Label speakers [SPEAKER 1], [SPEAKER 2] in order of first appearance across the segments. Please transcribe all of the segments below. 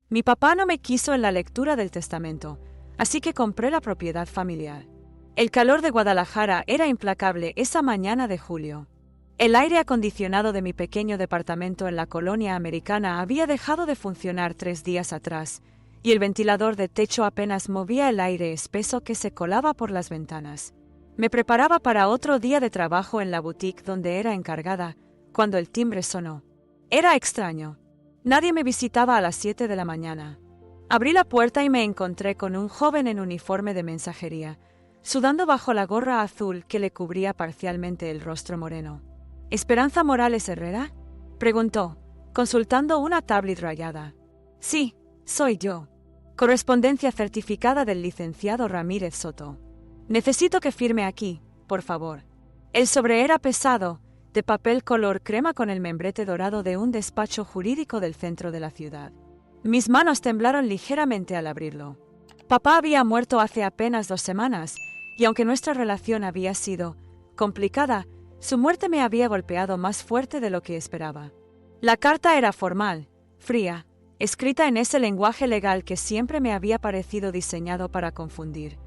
[SPEAKER 1] Mi papá no me quiso en la lectura del testamento, así que compré la propiedad familiar. El calor de Guadalajara era implacable esa mañana de julio. El aire acondicionado de mi pequeño departamento en la colonia americana había dejado de funcionar 3 días atrás, y el ventilador de techo apenas movía el aire espeso que se colaba por las ventanas. Me preparaba para otro día de trabajo en la boutique donde era encargada, cuando el timbre sonó. Era extraño. Nadie me visitaba a las 7 de la mañana. Abrí la puerta y me encontré con un joven en uniforme de mensajería, sudando bajo la gorra azul que le cubría parcialmente el rostro moreno. ¿Esperanza Morales Herrera?, preguntó, consultando una tablet rayada. Sí, soy yo. Correspondencia certificada del licenciado Ramírez Soto. Necesito que firme aquí, por favor. El sobre era pesado, de papel color crema con el membrete dorado de un despacho jurídico del centro de la ciudad. Mis manos temblaron ligeramente al abrirlo. Papá había muerto hace apenas 2 semanas, y aunque nuestra relación había sido complicada, su muerte me había golpeado más fuerte de lo que esperaba. La carta era formal, fría, escrita en ese lenguaje legal que siempre me había parecido diseñado para confundir.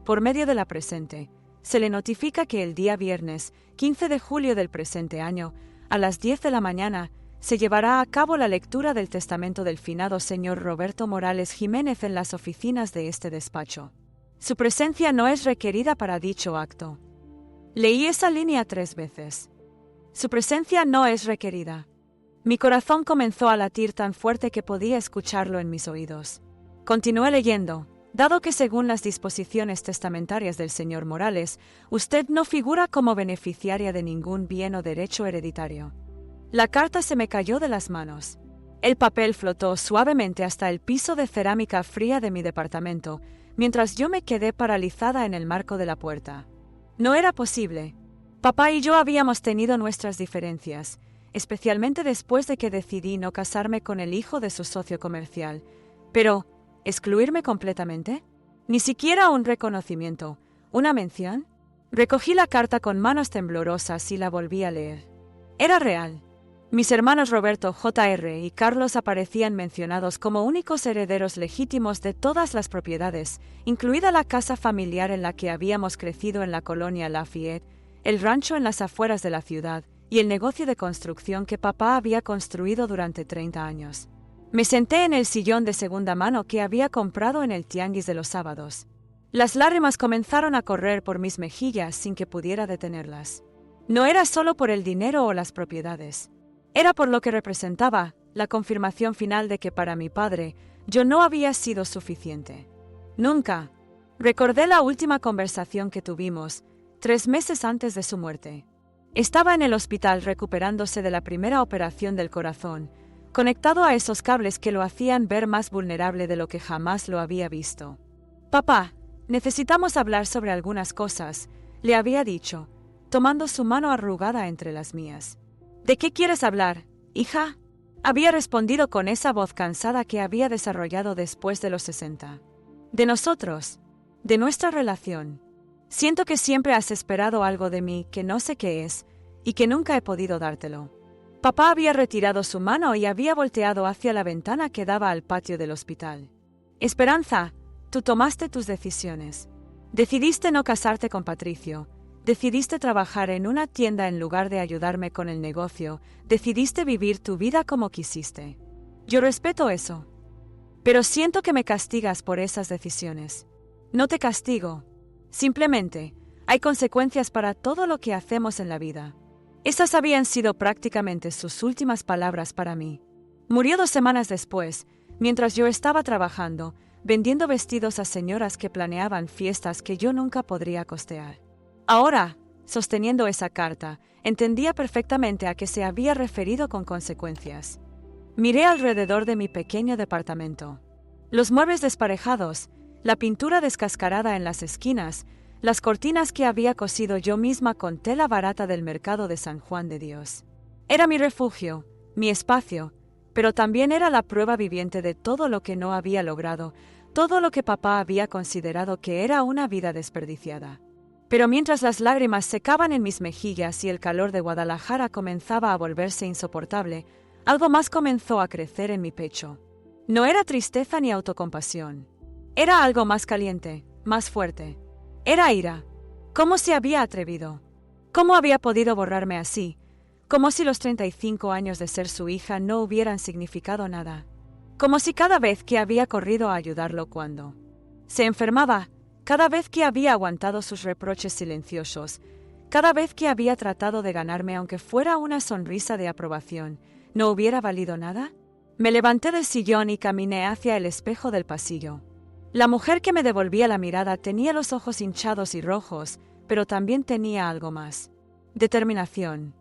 [SPEAKER 1] Por medio de la presente, se le notifica que el día viernes, 15 de julio del presente año, a las 10 de la mañana, se llevará a cabo la lectura del testamento del finado señor Roberto Morales Jiménez en las oficinas de este despacho. Su presencia no es requerida para dicho acto. Leí esa línea 3 veces. Su presencia no es requerida. Mi corazón comenzó a latir tan fuerte que podía escucharlo en mis oídos. Continué leyendo. Dado que según las disposiciones testamentarias del señor Morales, usted no figura como beneficiaria de ningún bien o derecho hereditario. La carta se me cayó de las manos. El papel flotó suavemente hasta el piso de cerámica fría de mi departamento, mientras yo me quedé paralizada en el marco de la puerta. No era posible. Papá y yo habíamos tenido nuestras diferencias, especialmente después de que decidí no casarme con el hijo de su socio comercial. Pero, ¿excluirme completamente? Ni siquiera un reconocimiento, una mención. Recogí la carta con manos temblorosas y la volví a leer. Era real. Mis hermanos Roberto Jr. y Carlos aparecían mencionados como únicos herederos legítimos de todas las propiedades, incluida la casa familiar en la que habíamos crecido en la colonia Lafayette, el rancho en las afueras de la ciudad y el negocio de construcción que papá había construido durante 30 años. Me senté en el sillón de segunda mano que había comprado en el tianguis de los sábados. Las lágrimas comenzaron a correr por mis mejillas sin que pudiera detenerlas. No era solo por el dinero o las propiedades. Era por lo que representaba, la confirmación final de que para mi padre, yo no había sido suficiente. Nunca. Recordé la última conversación que tuvimos, 3 meses antes de su muerte. Estaba en el hospital recuperándose de la primera operación del corazón, conectado a esos cables que lo hacían ver más vulnerable de lo que jamás lo había visto. Papá, necesitamos hablar sobre algunas cosas, le había dicho, tomando su mano arrugada entre las mías. ¿De qué quieres hablar, hija?, había respondido con esa voz cansada que había desarrollado después de los 60. De nosotros, de nuestra relación. Siento que siempre has esperado algo de mí que no sé qué es, y que nunca he podido dártelo. Papá había retirado su mano y había volteado hacia la ventana que daba al patio del hospital. Esperanza, tú tomaste tus decisiones. Decidiste no casarte con Patricio. Decidiste trabajar en una tienda en lugar de ayudarme con el negocio. Decidiste vivir tu vida como quisiste. Yo respeto eso. Pero siento que me castigas por esas decisiones. No te castigo. Simplemente, hay consecuencias para todo lo que hacemos en la vida. Esas habían sido prácticamente sus últimas palabras para mí. Murió 2 semanas después, mientras yo estaba trabajando, vendiendo vestidos a señoras que planeaban fiestas que yo nunca podría costear. Ahora, sosteniendo esa carta, entendía perfectamente a qué se había referido con consecuencias. Miré alrededor de mi pequeño departamento. Los muebles desparejados, la pintura descascarada en las esquinas, las cortinas que había cosido yo misma con tela barata del mercado de San Juan de Dios. Era mi refugio, mi espacio, pero también era la prueba viviente de todo lo que no había logrado, todo lo que papá había considerado que era una vida desperdiciada. Pero mientras las lágrimas secaban en mis mejillas y el calor de Guadalajara comenzaba a volverse insoportable, algo más comenzó a crecer en mi pecho. No era tristeza ni autocompasión. Era algo más caliente, más fuerte. Era ira. ¿Cómo se había atrevido? ¿Cómo había podido borrarme así? Como si los 35 años de ser su hija no hubieran significado nada. Como si cada vez que había corrido a ayudarlo cuando se enfermaba, cada vez que había aguantado sus reproches silenciosos, cada vez que había tratado de ganarme aunque fuera una sonrisa de aprobación, ¿no hubiera valido nada? Me levanté del sillón y caminé hacia el espejo del pasillo. La mujer que me devolvía la mirada tenía los ojos hinchados y rojos, pero también tenía algo más. Determinación.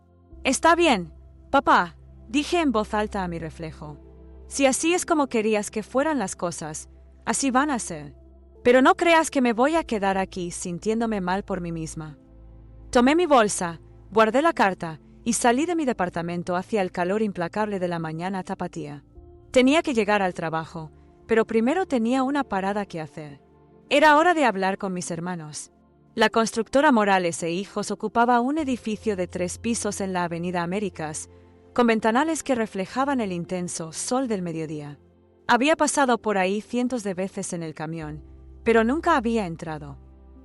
[SPEAKER 1] «Está bien, papá», dije en voz alta a mi reflejo. «Si así es como querías que fueran las cosas, así van a ser. Pero no creas que me voy a quedar aquí sintiéndome mal por mí misma». Tomé mi bolsa, guardé la carta y salí de mi departamento hacia el calor implacable de la mañana tapatía. Tenía que llegar al trabajo, pero primero tenía una parada que hacer. Era hora de hablar con mis hermanos. La constructora Morales e Hijos ocupaba un edificio de 3 pisos en la Avenida Américas, con ventanales que reflejaban el intenso sol del mediodía. Había pasado por ahí cientos de veces en el camión, pero nunca había entrado.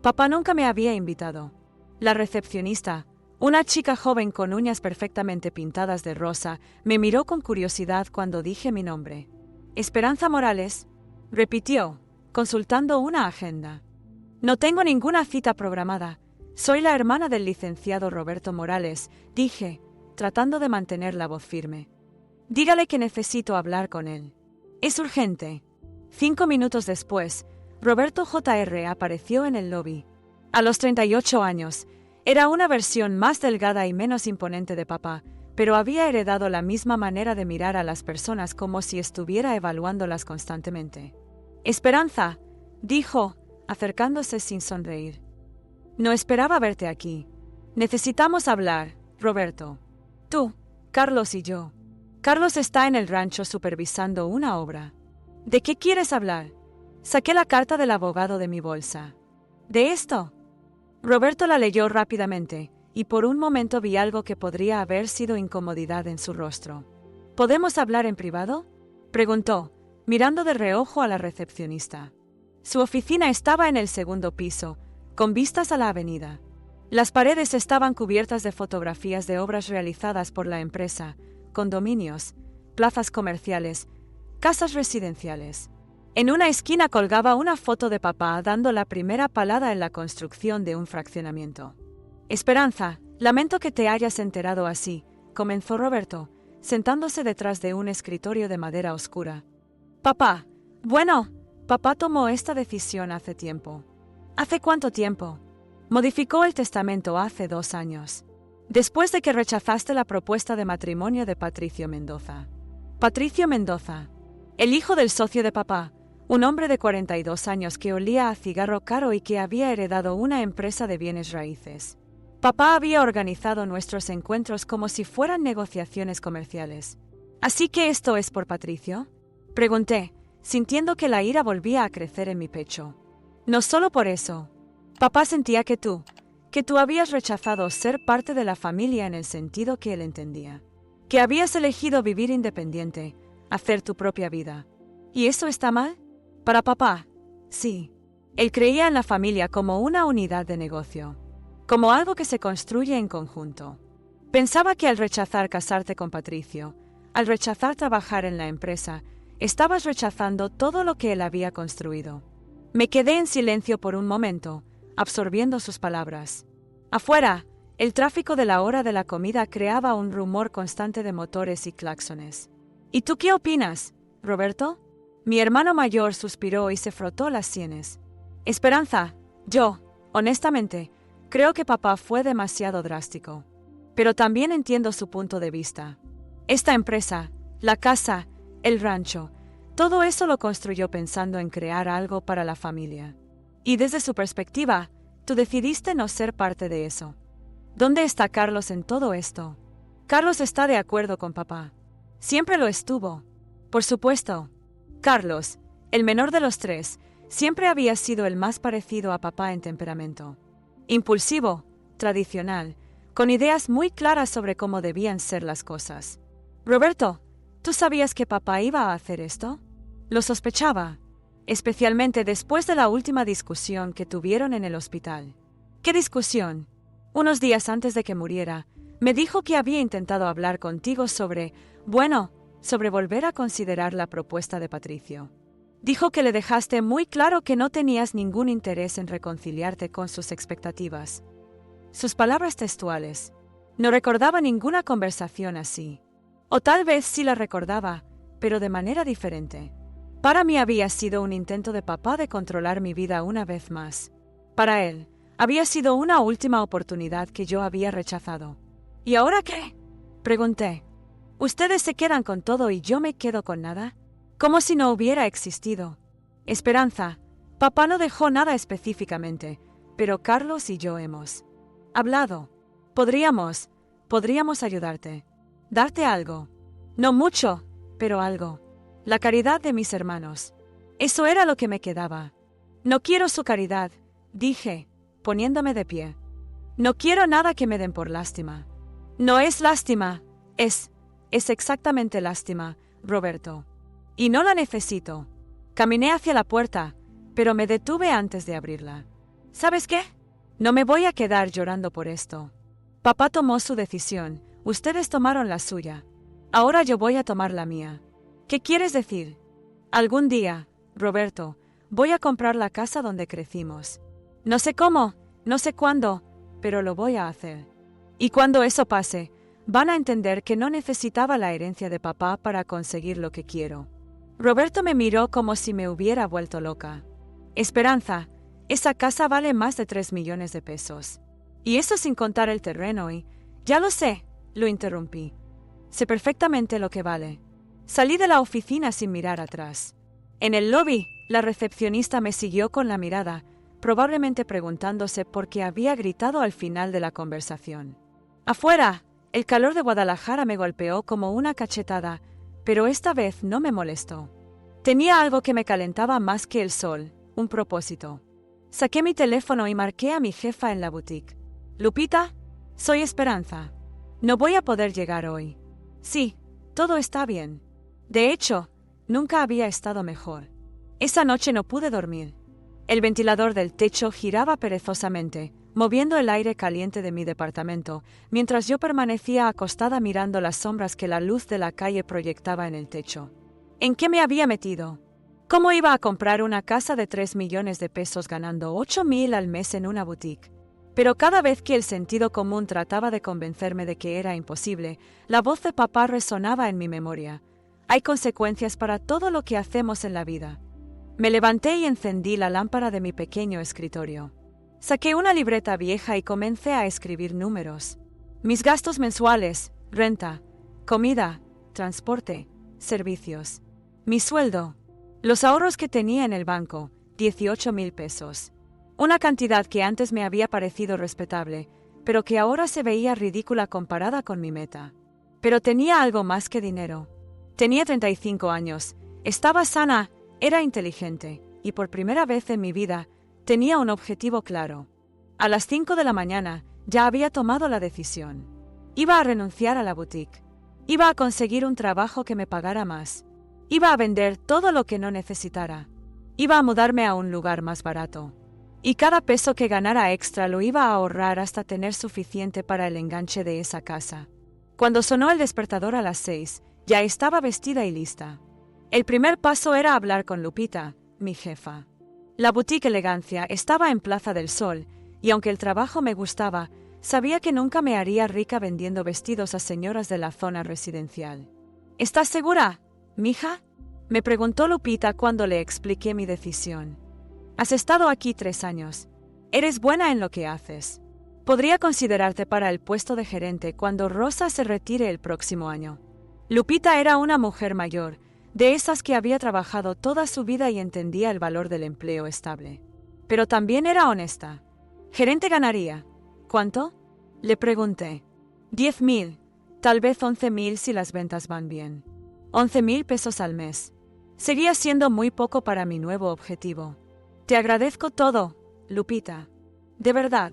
[SPEAKER 1] Papá nunca me había invitado. La recepcionista, una chica joven con uñas perfectamente pintadas de rosa, me miró con curiosidad cuando dije mi nombre. «Esperanza Morales», repitió, consultando una agenda. «No tengo ninguna cita programada. Soy la hermana del licenciado Roberto Morales», dije, tratando de mantener la voz firme. «Dígale que necesito hablar con él. Es urgente». 5 minutos después, Roberto Jr. apareció en el lobby. A los 38 años, era una versión más delgada y menos imponente de papá, pero había heredado la misma manera de mirar a las personas como si estuviera evaluándolas constantemente. «Esperanza», dijo, acercándose sin sonreír. «No esperaba verte aquí. Necesitamos hablar, Roberto. Tú, Carlos y yo. Carlos está en el rancho supervisando una obra». «¿De qué quieres hablar?» Saqué la carta del abogado de mi bolsa. «¿De esto?» Roberto la leyó rápidamente, y por un momento vi algo que podría haber sido incomodidad en su rostro. «¿Podemos hablar en privado?», preguntó, mirando de reojo a la recepcionista. Su oficina estaba en el 2º piso, con vistas a la avenida. Las paredes estaban cubiertas de fotografías de obras realizadas por la empresa, condominios, plazas comerciales, casas residenciales. En una esquina colgaba una foto de papá dando la primera palada en la construcción de un fraccionamiento. «Esperanza, lamento que te hayas enterado así», comenzó Roberto, sentándose detrás de un escritorio de madera oscura. «Papá, bueno, papá tomó esta decisión hace tiempo». «¿Hace cuánto tiempo?» «Modificó el testamento hace 2 años. Después de que rechazaste la propuesta de matrimonio de Patricio Mendoza». Patricio Mendoza, el hijo del socio de papá, un hombre de 42 años que olía a cigarro caro y que había heredado una empresa de bienes raíces. Papá había organizado nuestros encuentros como si fueran negociaciones comerciales. «¿Así que esto es por Patricio?», pregunté, sintiendo que la ira volvía a crecer en mi pecho. «No solo por eso. Papá sentía que tú habías rechazado ser parte de la familia en el sentido que él entendía. Que habías elegido vivir independiente, hacer tu propia vida. ¿Y eso está mal?». Para papá, sí. Él creía en la familia como una unidad de negocio, como algo que se construye en conjunto. Pensaba que al rechazar casarte con Patricio, al rechazar trabajar en la empresa, estabas rechazando todo lo que él había construido. Me quedé en silencio por un momento, absorbiendo sus palabras. Afuera, el tráfico de la hora de la comida creaba un rumor constante de motores y claxones. «¿Y tú qué opinas, Roberto?». Mi hermano mayor suspiró y se frotó las sienes. «Esperanza, yo, honestamente, creo que papá fue demasiado drástico. Pero también entiendo su punto de vista. Esta empresa, la casa, el rancho, todo eso lo construyó pensando en crear algo para la familia. Y desde su perspectiva, tú decidiste no ser parte de eso. ¿Dónde está Carlos en todo esto?». «Carlos está de acuerdo con papá. Siempre lo estuvo. Por supuesto. Carlos, el menor de los 3, siempre había sido el más parecido a papá en temperamento. Impulsivo, tradicional, con ideas muy claras sobre cómo debían ser las cosas. «Roberto, ¿tú sabías que papá iba a hacer esto?». Lo sospechaba, especialmente después de la última discusión que tuvieron en el hospital. ¿Qué discusión? Unos días antes de que muriera, me dijo que había intentado hablar contigo sobre volver a considerar la propuesta de Patricio. Dijo que le dejaste muy claro que no tenías ningún interés en reconciliarte con sus expectativas. Sus palabras textuales. No recordaba ninguna conversación así. O tal vez sí la recordaba, pero de manera diferente. Para mí había sido un intento de papá de controlar mi vida una vez más. Para él, había sido una última oportunidad que yo había rechazado. ¿Y ahora qué? Pregunté. ¿Ustedes se quedan con todo y yo me quedo con nada? Como si no hubiera existido. Esperanza, papá no dejó nada específicamente, pero Carlos y yo hemos hablado. Podríamos ayudarte. Darte algo. No mucho, pero algo. La caridad de mis hermanos. Eso era lo que me quedaba. No quiero su caridad, dije, poniéndome de pie. No quiero nada que me den por lástima. No es lástima, es exactamente lástima, Roberto. Y no la necesito. Caminé hacia la puerta, pero me detuve antes de abrirla. ¿Sabes qué? No me voy a quedar llorando por esto. Papá tomó su decisión, ustedes tomaron la suya. Ahora yo voy a tomar la mía. ¿Qué quieres decir? Algún día, Roberto, voy a comprar la casa donde crecimos. No sé cómo, no sé cuándo, pero lo voy a hacer. Y cuando eso pase, van a entender que no necesitaba la herencia de papá para conseguir lo que quiero. Roberto me miró como si me hubiera vuelto loca. Esperanza, esa casa vale más de 3 millones de pesos. Y eso sin contar el terreno y... Ya lo sé, lo interrumpí. Sé perfectamente lo que vale. Salí de la oficina sin mirar atrás. En el lobby, la recepcionista me siguió con la mirada, probablemente preguntándose por qué había gritado al final de la conversación. Afuera, el calor de Guadalajara me golpeó como una cachetada, pero esta vez no me molestó. Tenía algo que me calentaba más que el sol, un propósito. Saqué mi teléfono y marqué a mi jefa en la boutique. Lupita, soy Esperanza. No voy a poder llegar hoy. Sí, todo está bien. De hecho, nunca había estado mejor. Esa noche no pude dormir. El ventilador del techo giraba perezosamente, moviendo el aire caliente de mi departamento, mientras yo permanecía acostada mirando las sombras que la luz de la calle proyectaba en el techo. ¿En qué me había metido? ¿Cómo iba a comprar una casa de 3 millones de pesos ganando 8,000 al mes en una boutique? Pero cada vez que el sentido común trataba de convencerme de que era imposible, la voz de papá resonaba en mi memoria. Hay consecuencias para todo lo que hacemos en la vida. Me levanté y encendí la lámpara de mi pequeño escritorio. Saqué una libreta vieja y comencé a escribir números. Mis gastos mensuales, renta, comida, transporte, servicios. Mi sueldo. Los ahorros que tenía en el banco, 18,000 pesos. Una cantidad que antes me había parecido respetable, pero que ahora se veía ridícula comparada con mi meta. Pero tenía algo más que dinero. Tenía 35 años, estaba sana, era inteligente, y por primera vez en mi vida, tenía un objetivo claro. A las 5 de la mañana, ya había tomado la decisión. Iba a renunciar a la boutique. Iba a conseguir un trabajo que me pagara más. Iba a vender todo lo que no necesitara. Iba a mudarme a un lugar más barato. Y cada peso que ganara extra lo iba a ahorrar hasta tener suficiente para el enganche de esa casa. Cuando sonó el despertador a las 6, ya estaba vestida y lista. El primer paso era hablar con Lupita, mi jefa. La boutique Elegancia estaba en Plaza del Sol, y aunque el trabajo me gustaba, sabía que nunca me haría rica vendiendo vestidos a señoras de la zona residencial. ¿Estás segura, mija? Me preguntó Lupita cuando le expliqué mi decisión. Has estado aquí 3 años. Eres buena en lo que haces. Podría considerarte para el puesto de gerente cuando Rosa se retire el próximo año. Lupita era una mujer mayor, de esas que había trabajado toda su vida y entendía el valor del empleo estable. Pero también era honesta. ¿Gerente ganaría? ¿Cuánto? Le pregunté. 10,000, tal vez 11,000 si las ventas van bien. 11,000 pesos al mes. Seguía siendo muy poco para mi nuevo objetivo. Te agradezco todo, Lupita. De verdad.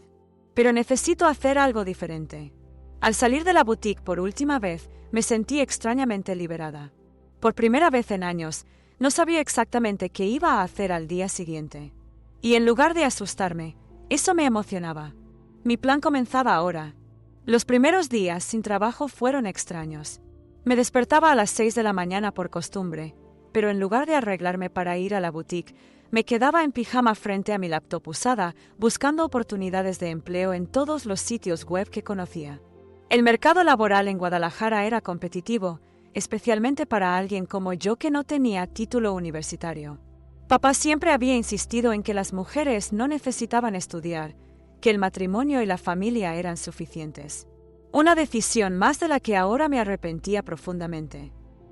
[SPEAKER 1] Pero necesito hacer algo diferente. Al salir de la boutique por última vez, me sentí extrañamente liberada. Por primera vez en años, no sabía exactamente qué iba a hacer al día siguiente. Y en lugar de asustarme, eso me emocionaba. Mi plan comenzaba ahora. Los primeros días sin trabajo fueron extraños. Me despertaba a las 6 de la mañana por costumbre, pero en lugar de arreglarme para ir a la boutique, me quedaba en pijama frente a mi laptop usada, buscando oportunidades de empleo en todos los sitios web que conocía. El mercado laboral en Guadalajara era competitivo, especialmente para alguien como yo que no tenía título universitario. Papá siempre había insistido en que las mujeres no necesitaban estudiar, que el matrimonio y la familia eran suficientes. Una decisión más de la que ahora me arrepentía profundamente.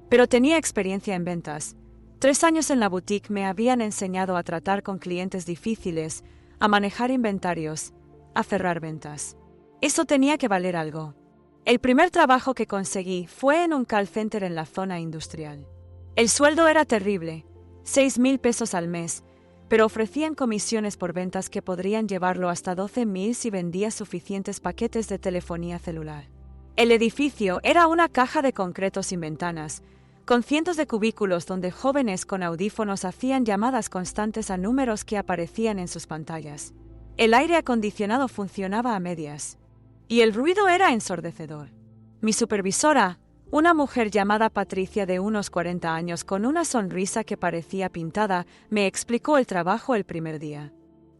[SPEAKER 1] Pero tenía experiencia en ventas. 3 años en la boutique me habían enseñado a tratar con clientes difíciles, a manejar inventarios, a cerrar ventas. Eso tenía que valer algo. El primer trabajo que conseguí fue en un call center en la zona industrial. El sueldo era terrible, 6,000 pesos al mes, pero ofrecían comisiones por ventas que podrían llevarlo hasta 12,000 si vendía suficientes paquetes de telefonía celular. El edificio era una caja de concreto sin ventanas, con cientos de cubículos donde jóvenes con audífonos hacían llamadas constantes a números que aparecían en sus pantallas. El aire acondicionado funcionaba a medias. Y el ruido era ensordecedor. Mi supervisora, una mujer llamada Patricia de unos 40 años con una sonrisa que parecía pintada, me explicó el trabajo el primer día.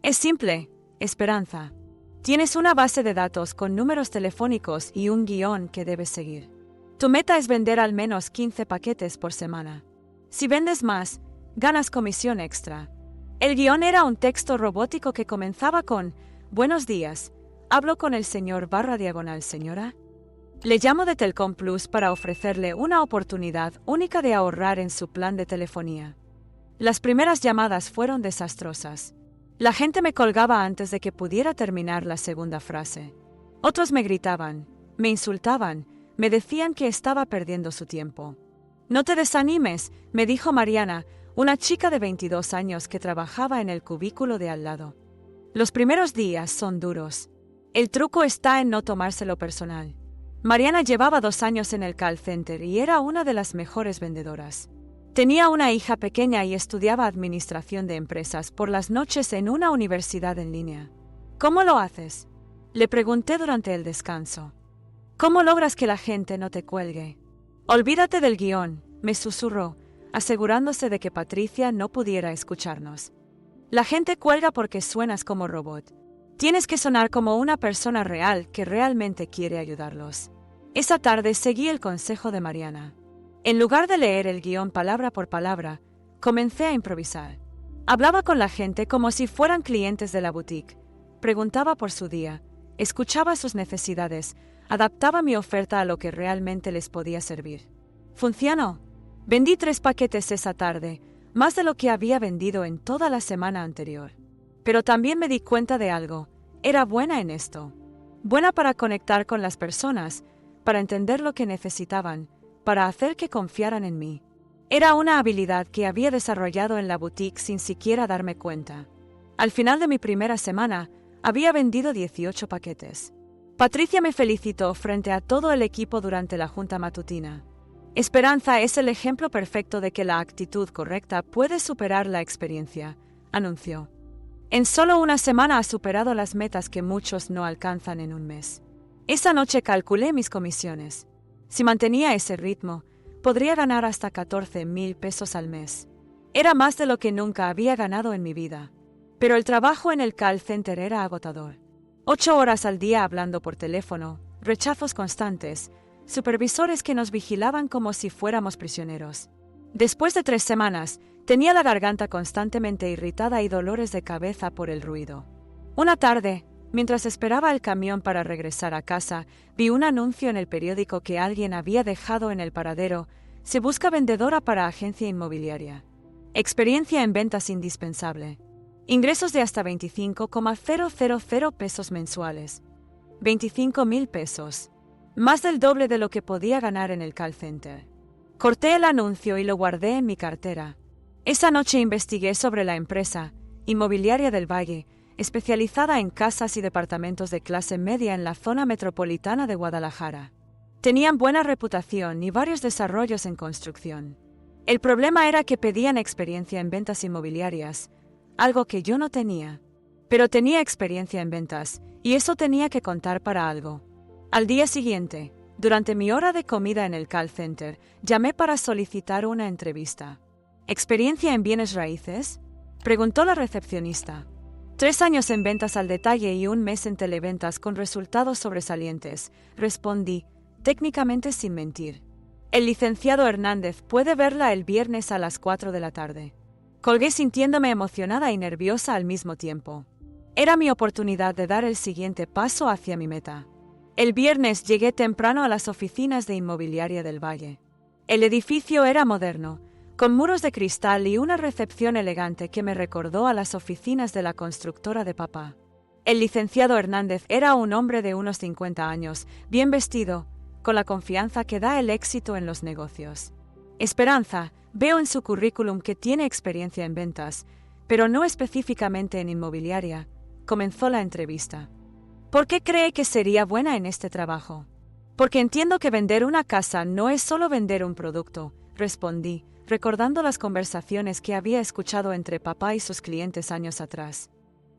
[SPEAKER 1] Es simple, Esperanza. Tienes una base de datos con números telefónicos y un guión que debes seguir. Tu meta es vender al menos 15 paquetes por semana. Si vendes más, ganas comisión extra. El guión era un texto robótico que comenzaba con: Buenos días, hablo con el señor / señora. Le llamo de Telcom Plus para ofrecerle una oportunidad única de ahorrar en su plan de telefonía. Las primeras llamadas fueron desastrosas. La gente me colgaba antes de que pudiera terminar la segunda frase. Otros me gritaban, me insultaban, me decían que estaba perdiendo su tiempo. No te desanimes, me dijo Mariana, una chica de 22 años que trabajaba en el cubículo de al lado. Los primeros días son duros. El truco está en no tomárselo personal. Mariana llevaba 2 años en el call center y era una de las mejores vendedoras. Tenía una hija pequeña y estudiaba administración de empresas por las noches en una universidad en línea. ¿Cómo lo haces?, le pregunté durante el descanso. ¿Cómo logras que la gente no te cuelgue? Olvídate del guión, me susurró, asegurándose de que Patricia no pudiera escucharnos. La gente cuelga porque suenas como robot. Tienes que sonar como una persona real que realmente quiere ayudarlos. Esa tarde seguí el consejo de Mariana. En lugar de leer el guión palabra por palabra, comencé a improvisar. Hablaba con la gente como si fueran clientes de la boutique. Preguntaba por su día, escuchaba sus necesidades, adaptaba mi oferta a lo que realmente les podía servir. Funcionó. Vendí 3 paquetes esa tarde, más de lo que había vendido en toda la semana anterior. Pero también me di cuenta de algo. Era buena en esto. Buena para conectar con las personas, para entender lo que necesitaban, para hacer que confiaran en mí. Era una habilidad que había desarrollado en la boutique sin siquiera darme cuenta. Al final de mi primera semana, había vendido 18 paquetes. Patricia me felicitó frente a todo el equipo durante la junta matutina. Esperanza es el ejemplo perfecto de que la actitud correcta puede superar la experiencia, anunció. En solo una semana ha superado las metas que muchos no alcanzan en un mes. Esa noche calculé mis comisiones. Si mantenía ese ritmo, podría ganar hasta 14,000 pesos al mes. Era más de lo que nunca había ganado en mi vida. Pero el trabajo en el call center era agotador. 8 horas al día hablando por teléfono, rechazos constantes, supervisores que nos vigilaban como si fuéramos prisioneros. Después de 3 semanas, tenía la garganta constantemente irritada y dolores de cabeza por el ruido. Una tarde, mientras esperaba el camión para regresar a casa, vi un anuncio en el periódico que alguien había dejado en el paradero: se busca vendedora para agencia inmobiliaria. Experiencia en ventas indispensable. Ingresos de hasta 25,000 pesos mensuales. 25,000 pesos. Más del doble de lo que podía ganar en el call center. Corté el anuncio y lo guardé en mi cartera. Esa noche investigué sobre la empresa, Inmobiliaria del Valle, especializada en casas y departamentos de clase media en la zona metropolitana de Guadalajara. Tenían buena reputación y varios desarrollos en construcción. El problema era que pedían experiencia en ventas inmobiliarias, algo que yo no tenía. Pero tenía experiencia en ventas, y eso tenía que contar para algo. Al día siguiente, durante mi hora de comida en el call center, llamé para solicitar una entrevista. ¿Experiencia en bienes raíces?, preguntó la recepcionista. 3 años en ventas al detalle y 1 mes en televentas con resultados sobresalientes, respondí, técnicamente sin mentir. El licenciado Hernández puede verla el viernes a las 4 de la tarde. Colgué sintiéndome emocionada y nerviosa al mismo tiempo. Era mi oportunidad de dar el siguiente paso hacia mi meta. El viernes llegué temprano a las oficinas de Inmobiliaria del Valle. El edificio era moderno, con muros de cristal y una recepción elegante que me recordó a las oficinas de la constructora de papá. El licenciado Hernández era un hombre de unos 50 años, bien vestido, con la confianza que da el éxito en los negocios. Esperanza, veo en su currículum que tiene experiencia en ventas, pero no específicamente en inmobiliaria. Comenzó la entrevista. ¿Por qué cree que sería buena en este trabajo? Porque entiendo que vender una casa no es solo vender un producto, respondí, recordando las conversaciones que había escuchado entre papá y sus clientes años atrás.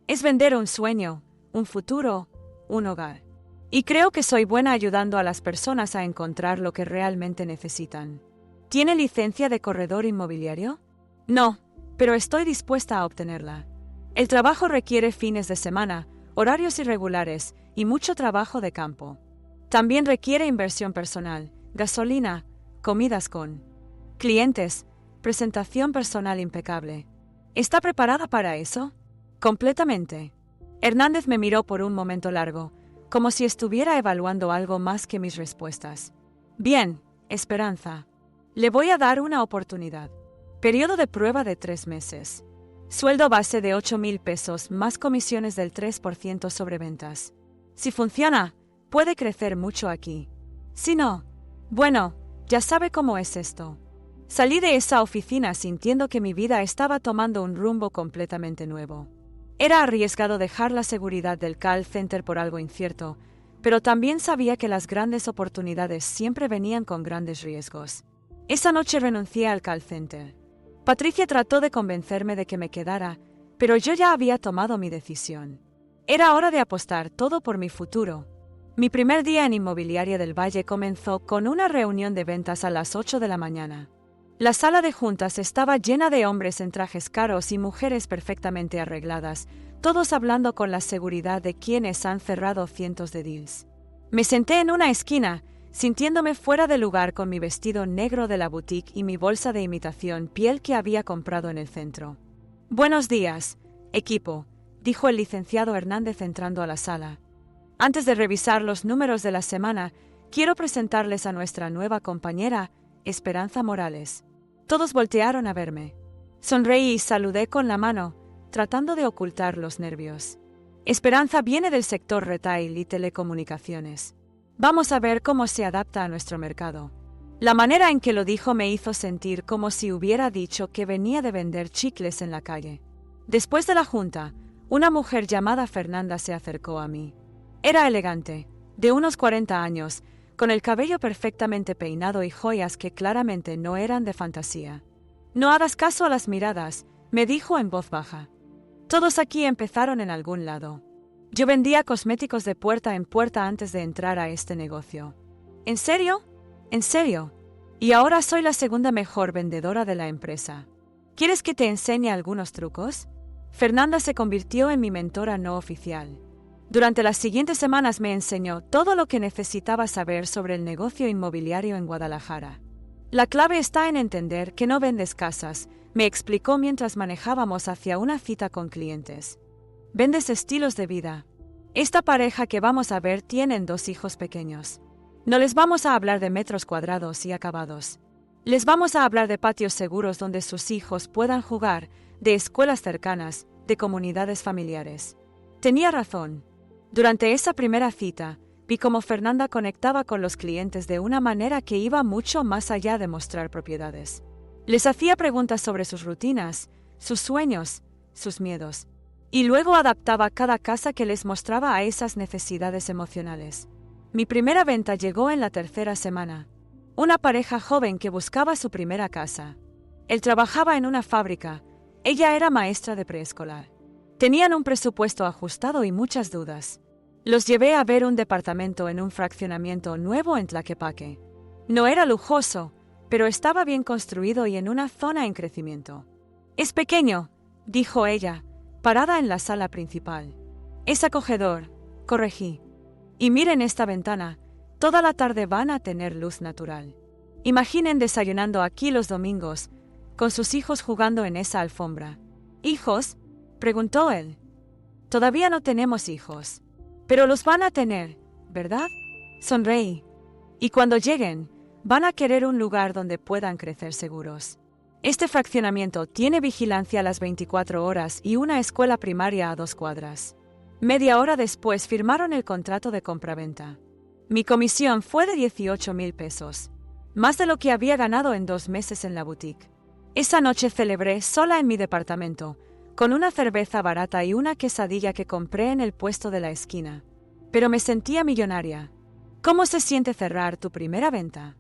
[SPEAKER 1] Es vender un sueño, un futuro, un hogar. Y creo que soy buena ayudando a las personas a encontrar lo que realmente necesitan. ¿Tiene licencia de corredor inmobiliario? No, pero estoy dispuesta a obtenerla. El trabajo requiere fines de semana, horarios irregulares y mucho trabajo de campo. También requiere inversión personal, gasolina, comidas con clientes, presentación personal impecable. ¿Está preparada para eso? Completamente. Hernández me miró por un momento largo, como si estuviera evaluando algo más que mis respuestas. Bien, Esperanza. Le voy a dar una oportunidad. Periodo de prueba de 3 meses. Sueldo base de 8,000 pesos más comisiones del 3% sobre ventas. Si funciona, puede crecer mucho aquí. Si no, bueno, ya sabe cómo es esto. Salí de esa oficina sintiendo que mi vida estaba tomando un rumbo completamente nuevo. Era arriesgado dejar la seguridad del call center por algo incierto, pero también sabía que las grandes oportunidades siempre venían con grandes riesgos. Esa noche renuncié al call center. Patricia trató de convencerme de que me quedara, pero yo ya había tomado mi decisión. Era hora de apostar todo por mi futuro. Mi primer día en Inmobiliaria del Valle comenzó con una reunión de ventas a las 8 de la mañana. La sala de juntas estaba llena de hombres en trajes caros y mujeres perfectamente arregladas, todos hablando con la seguridad de quienes han cerrado cientos de deals. Me senté en una esquina, sintiéndome fuera de lugar con mi vestido negro de la boutique y mi bolsa de imitación piel que había comprado en el centro. «Buenos días, equipo», dijo el licenciado Hernández entrando a la sala. «Antes de revisar los números de la semana, quiero presentarles a nuestra nueva compañera, Esperanza Morales». Todos voltearon a verme. Sonreí y saludé con la mano, tratando de ocultar los nervios. Esperanza viene del sector retail y telecomunicaciones. Vamos a ver cómo se adapta a nuestro mercado. La manera en que lo dijo me hizo sentir como si hubiera dicho que venía de vender chicles en la calle. Después de la junta, una mujer llamada Fernanda se acercó a mí. Era elegante, de unos 40 años, con el cabello perfectamente peinado y joyas que claramente no eran de fantasía. «No hagas caso a las miradas», me dijo en voz baja. «Todos aquí empezaron en algún lado. Yo vendía cosméticos de puerta en puerta antes de entrar a este negocio». «¿En serio? ¿En serio? Y ahora soy la segunda mejor vendedora de la empresa. ¿Quieres que te enseñe algunos trucos?» Fernanda se convirtió en mi mentora no oficial. Durante las siguientes semanas me enseñó todo lo que necesitaba saber sobre el negocio inmobiliario en Guadalajara. «La clave está en entender que no vendes casas», me explicó mientras manejábamos hacia una cita con clientes. «Vendes estilos de vida. Esta pareja que vamos a ver tienen 2 hijos pequeños. No les vamos a hablar de metros cuadrados y acabados. Les vamos a hablar de patios seguros donde sus hijos puedan jugar, de escuelas cercanas, de comunidades familiares». Tenía razón. Durante esa primera cita, vi cómo Fernanda conectaba con los clientes de una manera que iba mucho más allá de mostrar propiedades. Les hacía preguntas sobre sus rutinas, sus sueños, sus miedos, y luego adaptaba cada casa que les mostraba a esas necesidades emocionales. Mi primera venta llegó en la 3ª semana. Una pareja joven que buscaba su primera casa. Él trabajaba en una fábrica, ella era maestra de preescolar. Tenían un presupuesto ajustado y muchas dudas. Los llevé a ver un departamento en un fraccionamiento nuevo en Tlaquepaque. No era lujoso, pero estaba bien construido y en una zona en crecimiento. «Es pequeño», dijo ella, parada en la sala principal. «Es acogedor», corregí. «Y miren esta ventana, toda la tarde van a tener luz natural. Imaginen desayunando aquí los domingos, con sus hijos jugando en esa alfombra». «¿Hijos?», preguntó él. «Todavía no tenemos hijos. Pero los van a tener, ¿verdad?», sonreí. «Y cuando lleguen, van a querer un lugar donde puedan crecer seguros. Este fraccionamiento tiene vigilancia a las 24 horas y una escuela primaria a 2 cuadras». Media hora después firmaron el contrato de compraventa. Mi comisión fue de 18,000 pesos, más de lo que había ganado en 2 meses en la boutique. Esa noche celebré sola en mi departamento, con una cerveza barata y una quesadilla que compré en el puesto de la esquina. Pero me sentía millonaria. «¿Cómo se siente cerrar tu primera venta?»,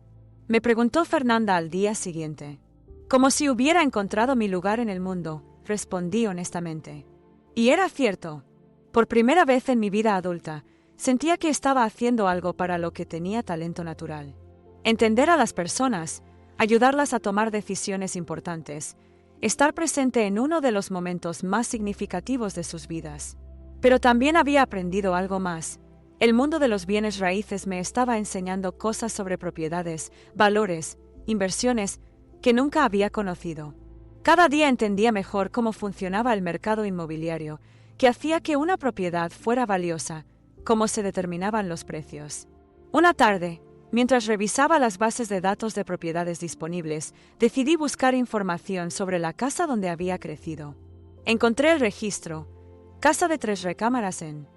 [SPEAKER 1] me preguntó Fernanda al día siguiente. «Como si hubiera encontrado mi lugar en el mundo», respondí honestamente. Y era cierto. Por primera vez en mi vida adulta, sentía que estaba haciendo algo para lo que tenía talento natural. Entender a las personas, ayudarlas a tomar decisiones importantes, estar presente en uno de los momentos más significativos de sus vidas. Pero también había aprendido algo más. El mundo de los bienes raíces me estaba enseñando cosas sobre propiedades, valores, inversiones, que nunca había conocido. Cada día entendía mejor cómo funcionaba el mercado inmobiliario, que hacía que una propiedad fuera valiosa, cómo se determinaban los precios. Una tarde, mientras revisaba las bases de datos de propiedades disponibles, decidí buscar información sobre la casa donde había crecido. Encontré el registro, casa de 3 recámaras en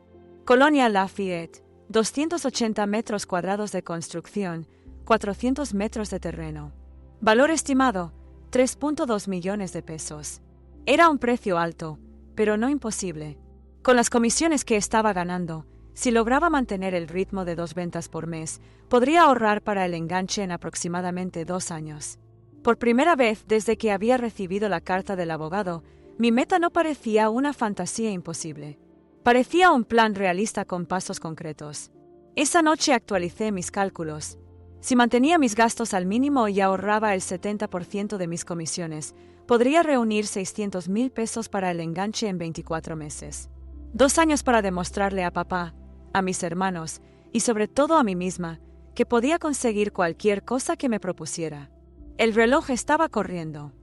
[SPEAKER 1] Colonia Lafayette, 280 metros cuadrados de construcción, 400 metros de terreno. Valor estimado, 3.2 millones de pesos. Era un precio alto, pero no imposible. Con las comisiones que estaba ganando, si lograba mantener el ritmo de 2 ventas por mes, podría ahorrar para el enganche en aproximadamente 2 años. Por primera vez desde que había recibido la carta del abogado, mi meta no parecía una fantasía imposible. Parecía un plan realista con pasos concretos. Esa noche actualicé mis cálculos. Si mantenía mis gastos al mínimo y ahorraba el 70% de mis comisiones, podría reunir 600,000 pesos para el enganche en 24 meses. 2 años para demostrarle a papá, a mis hermanos y sobre todo a mí misma, que podía conseguir cualquier cosa que me propusiera. El reloj estaba corriendo.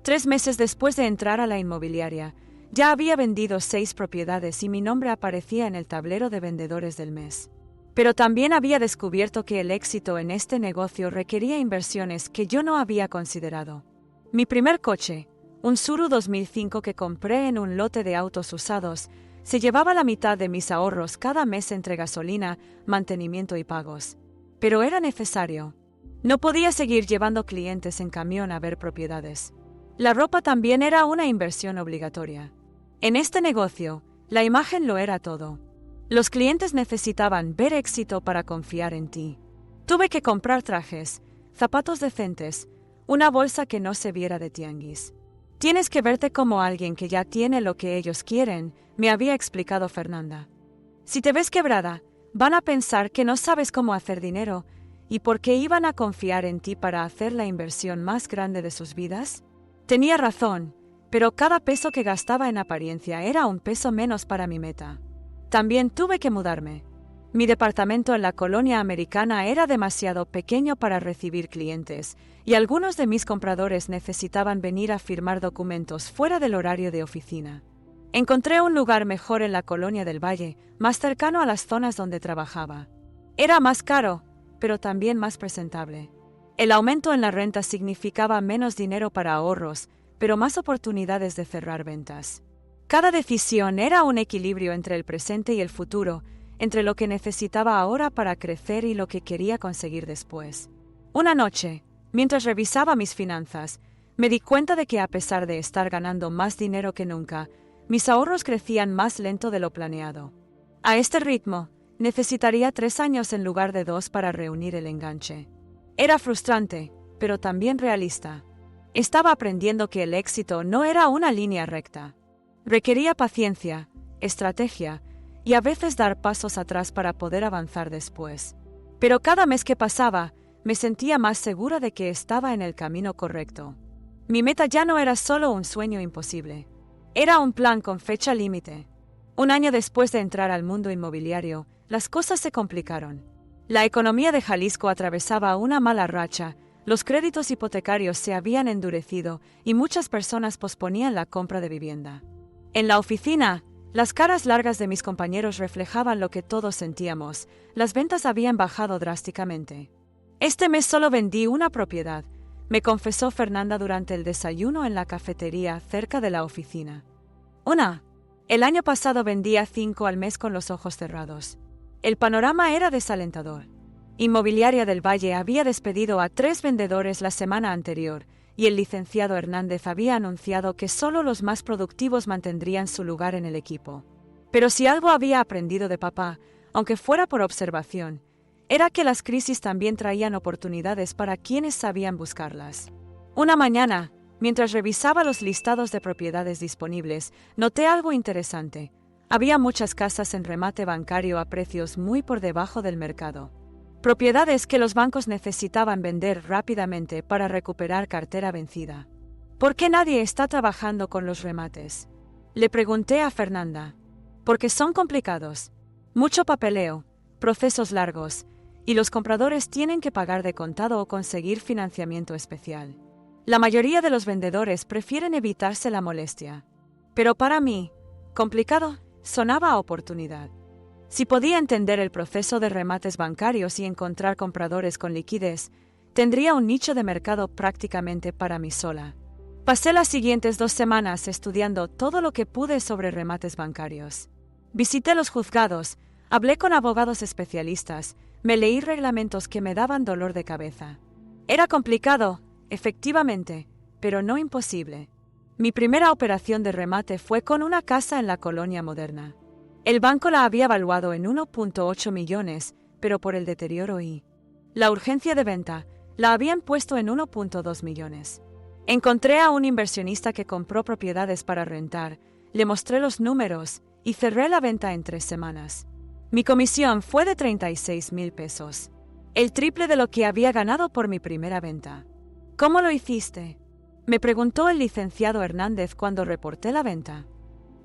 [SPEAKER 1] 3 meses después de entrar a la inmobiliaria, ya había vendido 6 propiedades y mi nombre aparecía en el tablero de vendedores del mes. Pero también había descubierto que el éxito en este negocio requería inversiones que yo no había considerado. Mi primer coche, un Tsuru 2005 que compré en un lote de autos usados, se llevaba la mitad de mis ahorros cada mes entre gasolina, mantenimiento y pagos. Pero era necesario. No podía seguir llevando clientes en camión a ver propiedades. La ropa también era una inversión obligatoria. En este negocio, la imagen lo era todo. Los clientes necesitaban ver éxito para confiar en ti. Tuve que comprar trajes, zapatos decentes, una bolsa que no se viera de tianguis. «Tienes que verte como alguien que ya tiene lo que ellos quieren», me había explicado Fernanda. «Si te ves quebrada, van a pensar que no sabes cómo hacer dinero, ¿y por qué iban a confiar en ti para hacer la inversión más grande de sus vidas?». Tenía razón, pero cada peso que gastaba en apariencia era un peso menos para mi meta. También tuve que mudarme. Mi departamento en la colonia americana era demasiado pequeño para recibir clientes, y algunos de mis compradores necesitaban venir a firmar documentos fuera del horario de oficina. Encontré un lugar mejor en la colonia del Valle, más cercano a las zonas donde trabajaba. Era más caro, pero también más presentable. El aumento en la renta significaba menos dinero para ahorros, pero más oportunidades de cerrar ventas. Cada decisión era un equilibrio entre el presente y el futuro, entre lo que necesitaba ahora para crecer y lo que quería conseguir después. Una noche, mientras revisaba mis finanzas, me di cuenta de que a pesar de estar ganando más dinero que nunca, mis ahorros crecían más lento de lo planeado. A este ritmo, necesitaría 3 años en lugar de 2 para reunir el enganche. Era frustrante, pero también realista. Estaba aprendiendo que el éxito no era una línea recta. Requería paciencia, estrategia y a veces dar pasos atrás para poder avanzar después. Pero cada mes que pasaba, me sentía más segura de que estaba en el camino correcto. Mi meta ya no era solo un sueño imposible. Era un plan con fecha límite. Un año después de entrar al mundo inmobiliario, las cosas se complicaron. La economía de Jalisco atravesaba una mala racha, los créditos hipotecarios se habían endurecido y muchas personas posponían la compra de vivienda. En la oficina, las caras largas de mis compañeros reflejaban lo que todos sentíamos: las ventas habían bajado drásticamente. Este mes solo vendí una propiedad, me confesó Fernanda durante el desayuno en la cafetería cerca de la oficina. El año pasado vendía 5 al mes con los ojos cerrados. El panorama era desalentador. Inmobiliaria del Valle había despedido a 3 vendedores la semana anterior, y el licenciado Hernández había anunciado que solo los más productivos mantendrían su lugar en el equipo. Pero si algo había aprendido de papá, aunque fuera por observación, era que las crisis también traían oportunidades para quienes sabían buscarlas. Una mañana, mientras revisaba los listados de propiedades disponibles, noté algo interesante. Había muchas casas en remate bancario a precios muy por debajo del mercado. Propiedades que los bancos necesitaban vender rápidamente para recuperar cartera vencida. ¿Por qué nadie está trabajando con los remates?, le pregunté a Fernanda. Porque son complicados. Mucho papeleo, procesos largos, y los compradores tienen que pagar de contado o conseguir financiamiento especial. La mayoría de los vendedores prefieren evitarse la molestia. Pero para mí, complicado sonaba a oportunidad. Si podía entender el proceso de remates bancarios y encontrar compradores con liquidez, tendría un nicho de mercado prácticamente para mí sola. Pasé las siguientes 2 semanas estudiando todo lo que pude sobre remates bancarios. Visité los juzgados, hablé con abogados especialistas, me leí reglamentos que me daban dolor de cabeza. Era complicado, efectivamente, pero no imposible. Mi primera operación de remate fue con una casa en la Colonia Moderna. El banco la había valuado en 1.8 millones, pero por el deterioro y la urgencia de venta, la habían puesto en 1.2 millones. Encontré a un inversionista que compró propiedades para rentar, le mostré los números y cerré la venta en 3 semanas. Mi comisión fue de 36,000 pesos, el triple de lo que había ganado por mi primera venta. ¿Cómo lo hiciste?, me preguntó el licenciado Hernández cuando reporté la venta.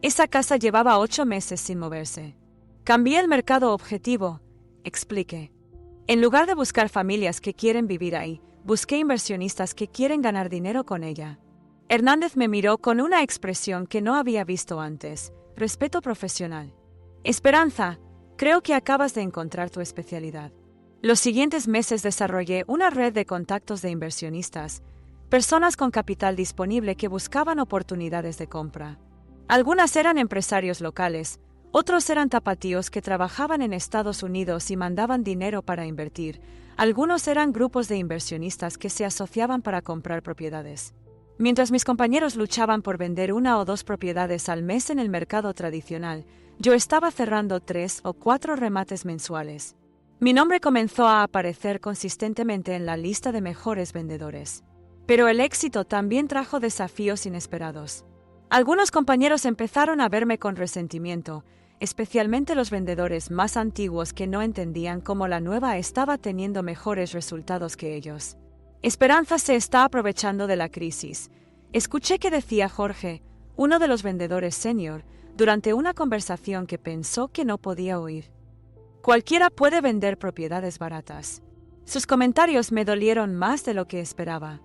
[SPEAKER 1] Esa casa llevaba 8 meses sin moverse. Cambié el mercado objetivo, expliqué. En lugar de buscar familias que quieren vivir ahí, busqué inversionistas que quieren ganar dinero con ella. Hernández me miró con una expresión que no había visto antes: respeto profesional. Esperanza, creo que acabas de encontrar tu especialidad. Los siguientes meses desarrollé una red de contactos de inversionistas, personas con capital disponible que buscaban oportunidades de compra. Algunas eran empresarios locales, otros eran tapatíos que trabajaban en Estados Unidos y mandaban dinero para invertir, algunos eran grupos de inversionistas que se asociaban para comprar propiedades. Mientras mis compañeros luchaban por vender 1 o 2 propiedades al mes en el mercado tradicional, yo estaba cerrando 3 o 4 remates mensuales. Mi nombre comenzó a aparecer consistentemente en la lista de mejores vendedores. Pero el éxito también trajo desafíos inesperados. Algunos compañeros empezaron a verme con resentimiento, especialmente los vendedores más antiguos que no entendían cómo la nueva estaba teniendo mejores resultados que ellos. Esperanza se está aprovechando de la crisis, escuché que decía Jorge, uno de los vendedores senior, durante una conversación que pensó que no podía oír. Cualquiera puede vender propiedades baratas. Sus comentarios me dolieron más de lo que esperaba.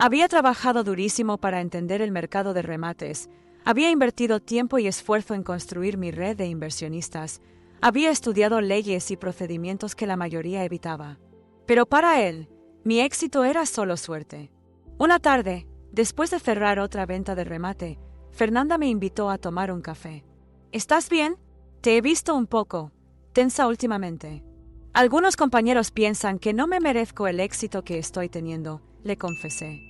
[SPEAKER 1] Había trabajado durísimo para entender el mercado de remates, había invertido tiempo y esfuerzo en construir mi red de inversionistas, había estudiado leyes y procedimientos que la mayoría evitaba. Pero para él, mi éxito era solo suerte. Una tarde, después de cerrar otra venta de remate, Fernanda me invitó a tomar un café. ¿Estás bien? Te he visto un poco tensa últimamente. Algunos compañeros piensan que no me merezco el éxito que estoy teniendo, le confesé.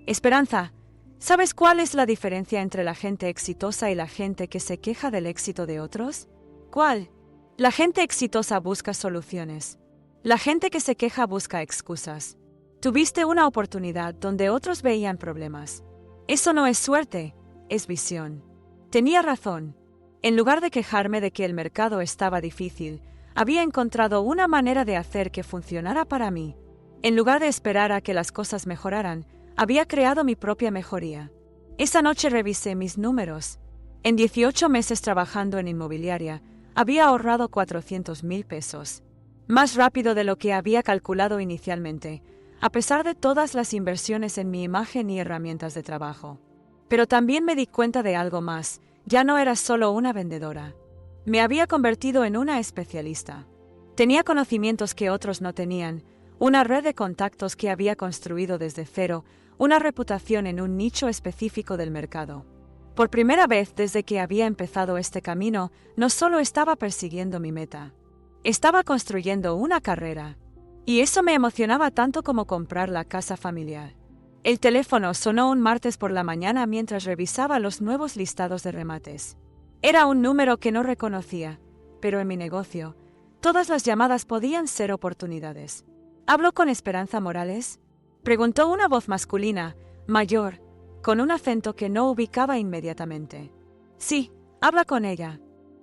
[SPEAKER 1] Esperanza, ¿sabes cuál es la diferencia entre la gente exitosa y la gente que se queja del éxito de otros? ¿Cuál? La gente exitosa busca soluciones. La gente que se queja busca excusas. Tuviste una oportunidad donde otros veían problemas. Eso no es suerte, es visión. Tenía razón. En lugar de quejarme de que el mercado estaba difícil, había encontrado una manera de hacer que funcionara para mí. En lugar de esperar a que las cosas mejoraran, había creado mi propia mejoría. Esa noche revisé mis números. En 18 meses trabajando en inmobiliaria, había ahorrado 400,000 pesos. Más rápido de lo que había calculado inicialmente, a pesar de todas las inversiones en mi imagen y herramientas de trabajo. Pero también me di cuenta de algo más, ya no era solo una vendedora. Me había convertido en una especialista. Tenía conocimientos que otros no tenían, una red de contactos que había construido desde cero, una reputación en un nicho específico del mercado. Por primera vez desde que había empezado este camino, no solo estaba persiguiendo mi meta. Estaba construyendo una carrera. Y eso me emocionaba tanto como comprar la casa familiar. El teléfono sonó un martes por la mañana mientras revisaba los nuevos listados de remates. Era un número que no reconocía, pero en mi negocio, todas las llamadas podían ser oportunidades. ¿Hablo con Esperanza Morales?, preguntó una voz masculina, mayor, con un acento que no ubicaba inmediatamente. Sí, habla con ella.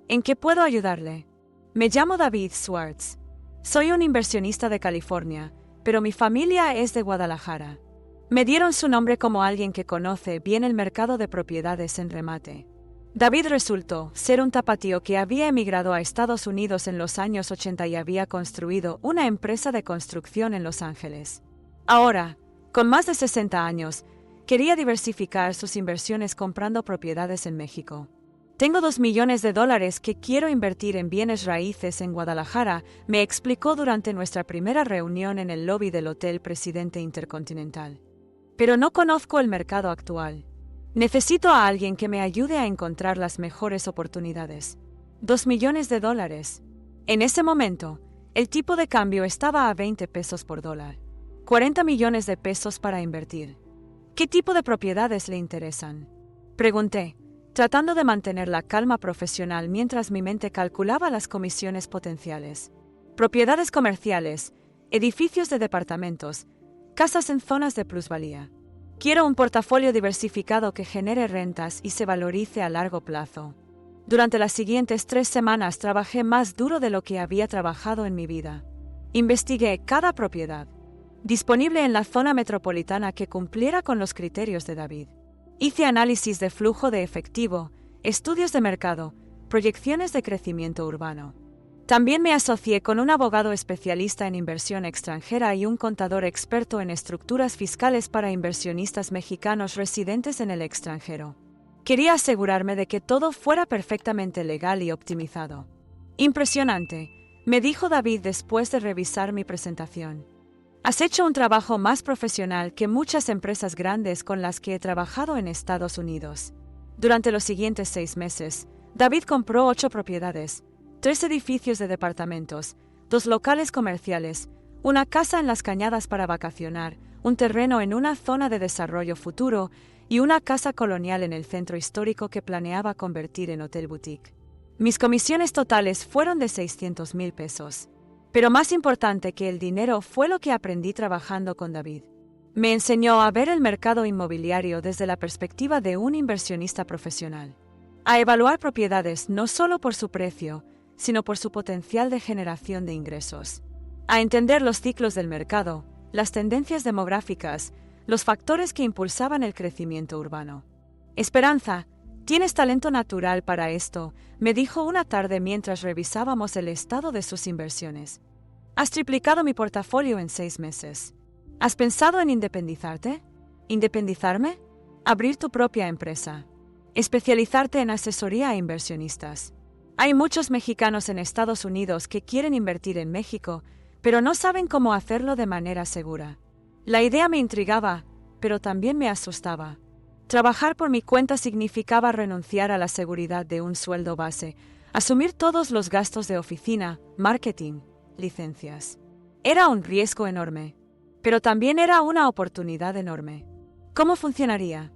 [SPEAKER 1] ¿En qué puedo ayudarle? Me llamo David Schwartz. Soy un inversionista de California, pero mi familia es de Guadalajara. Me dieron su nombre como alguien que conoce bien el mercado de propiedades en remate. David resultó ser un tapatío que había emigrado a Estados Unidos en los años 80 y había construido una empresa de construcción en Los Ángeles. Ahora, con más de 60 años, quería diversificar sus inversiones comprando propiedades en México. Tengo $2 millones que quiero invertir en bienes raíces en Guadalajara, me explicó durante nuestra primera reunión en el lobby del Hotel Presidente Intercontinental. Pero no conozco el mercado actual. Necesito a alguien que me ayude a encontrar las mejores oportunidades. $2 millones. En ese momento, el tipo de cambio estaba a 20 pesos por dólar. 40 millones de pesos para invertir. ¿Qué tipo de propiedades le interesan?, pregunté, tratando de mantener la calma profesional mientras mi mente calculaba las comisiones potenciales. Propiedades comerciales, edificios de departamentos, casas en zonas de plusvalía. Quiero un portafolio diversificado que genere rentas y se valorice a largo plazo. Durante las siguientes 3 semanas trabajé más duro de lo que había trabajado en mi vida. Investigué cada propiedad disponible en la zona metropolitana que cumpliera con los criterios de David. Hice análisis de flujo de efectivo, estudios de mercado, proyecciones de crecimiento urbano. También me asocié con un abogado especialista en inversión extranjera y un contador experto en estructuras fiscales para inversionistas mexicanos residentes en el extranjero. Quería asegurarme de que todo fuera perfectamente legal y optimizado. Impresionante, me dijo David después de revisar mi presentación. Has hecho un trabajo más profesional que muchas empresas grandes con las que he trabajado en Estados Unidos. Durante los siguientes 6 meses, David compró 8 propiedades, 3 edificios de departamentos, 2 locales comerciales, una casa en las Cañadas para vacacionar, un terreno en una zona de desarrollo futuro y una casa colonial en el centro histórico que planeaba convertir en hotel boutique. Mis comisiones totales fueron de 600,000 pesos. Pero más importante que el dinero fue lo que aprendí trabajando con David. Me enseñó a ver el mercado inmobiliario desde la perspectiva de un inversionista profesional. A evaluar propiedades no solo por su precio, sino por su potencial de generación de ingresos. A entender los ciclos del mercado, las tendencias demográficas, los factores que impulsaban el crecimiento urbano. Esperanza, tienes talento natural para esto, me dijo una tarde mientras revisábamos el estado de sus inversiones. Has triplicado mi portafolio en 6 meses. ¿Has pensado en independizarte? ¿Independizarme? Abrir tu propia empresa. Especializarte en asesoría a inversionistas. Hay muchos mexicanos en Estados Unidos que quieren invertir en México, pero no saben cómo hacerlo de manera segura. La idea me intrigaba, pero también me asustaba. Trabajar por mi cuenta significaba renunciar a la seguridad de un sueldo base, asumir todos los gastos de oficina, marketing, licencias. Era un riesgo enorme, pero también era una oportunidad enorme. ¿Cómo funcionaría?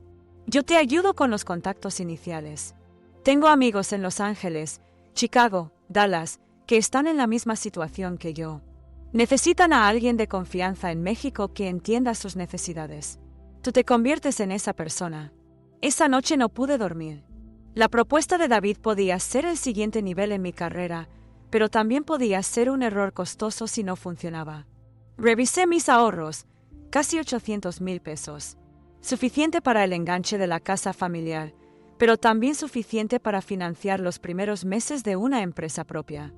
[SPEAKER 1] Yo te ayudo con los contactos iniciales. Tengo amigos en Los Ángeles, Chicago, Dallas, que están en la misma situación que yo. Necesitan a alguien de confianza en México que entienda sus necesidades. Tú te conviertes en esa persona. Esa noche no pude dormir. La propuesta de David podía ser el siguiente nivel en mi carrera, pero también podía ser un error costoso si no funcionaba. Revisé mis ahorros, casi 800,000 pesos. Suficiente para el enganche de la casa familiar, pero también suficiente para financiar los primeros meses de una empresa propia.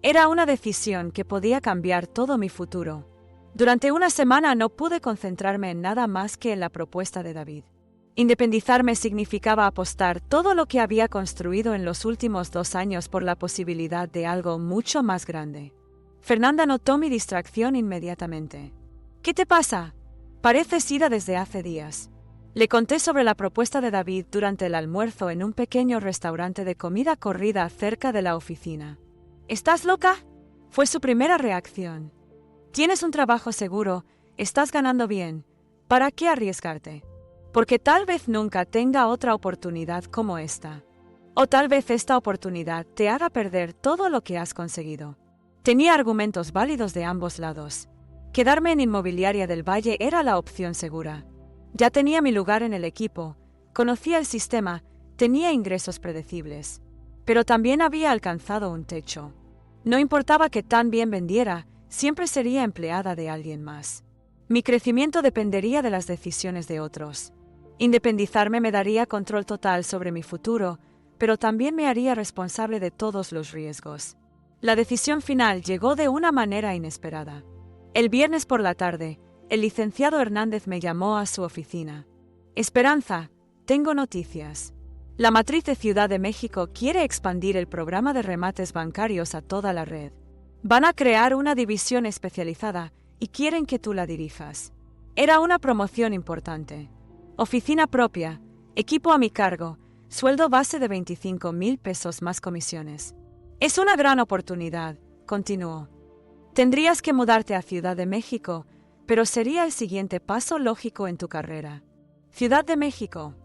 [SPEAKER 1] Era una decisión que podía cambiar todo mi futuro. Durante una semana no pude concentrarme en nada más que en la propuesta de David. Independizarme significaba apostar todo lo que había construido en los últimos 2 años por la posibilidad de algo mucho más grande. Fernanda notó mi distracción inmediatamente. ¿Qué te pasa? Pareces ida desde hace días. Le conté sobre la propuesta de David durante el almuerzo en un pequeño restaurante de comida corrida cerca de la oficina. ¿Estás loca? Fue su primera reacción. Tienes un trabajo seguro, estás ganando bien. ¿Para qué arriesgarte? Porque tal vez nunca tenga otra oportunidad como esta. O tal vez esta oportunidad te haga perder todo lo que has conseguido. Tenía argumentos válidos de ambos lados. Quedarme en Inmobiliaria del Valle era la opción segura. Ya tenía mi lugar en el equipo, conocía el sistema, tenía ingresos predecibles. Pero también había alcanzado un techo. No importaba que tan bien vendiera, siempre sería empleada de alguien más. Mi crecimiento dependería de las decisiones de otros. Independizarme me daría control total sobre mi futuro, pero también me haría responsable de todos los riesgos. La decisión final llegó de una manera inesperada. El viernes por la tarde, el licenciado Hernández me llamó a su oficina. Esperanza, tengo noticias. La matriz de Ciudad de México quiere expandir el programa de remates bancarios a toda la red. Van a crear una división especializada y quieren que tú la dirijas. Era una promoción importante. Oficina propia, equipo a mi cargo, sueldo base de 25,000 pesos más comisiones. Es una gran oportunidad, continuó. Tendrías que mudarte a Ciudad de México, pero sería el siguiente paso lógico en tu carrera. Ciudad de México.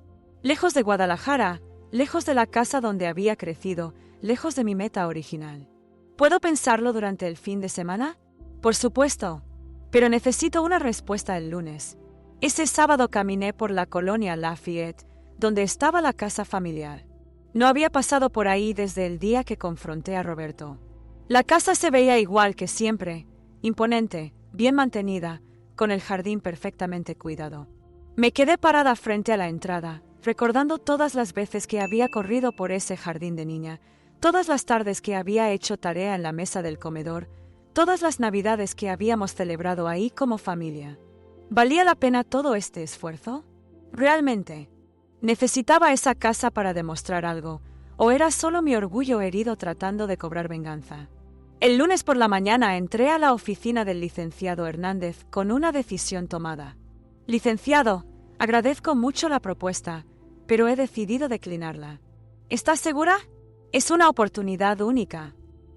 [SPEAKER 1] Lejos de Guadalajara, lejos de la casa donde había crecido, lejos de mi meta original. ¿Puedo pensarlo durante el fin de semana? Por supuesto, pero necesito una respuesta el lunes. Ese sábado caminé por la colonia Lafayette, donde estaba la casa familiar. No había pasado por ahí desde el día que confronté a Roberto. La casa se veía igual que siempre, imponente, bien mantenida, con el jardín perfectamente cuidado. Me quedé parada frente a la entrada, recordando todas las veces que había corrido por ese jardín de niña, todas las tardes que había hecho tarea en la mesa del comedor, todas las navidades que habíamos celebrado ahí como familia. ¿Valía la pena todo este esfuerzo? ¿Realmente? ¿Necesitaba esa casa para demostrar algo, o era solo mi orgullo herido tratando de cobrar venganza? El lunes por la mañana entré a la oficina del licenciado Hernández con una decisión tomada. Licenciado, agradezco mucho la propuesta, pero he decidido declinarla. ¿Estás segura? Es una oportunidad única.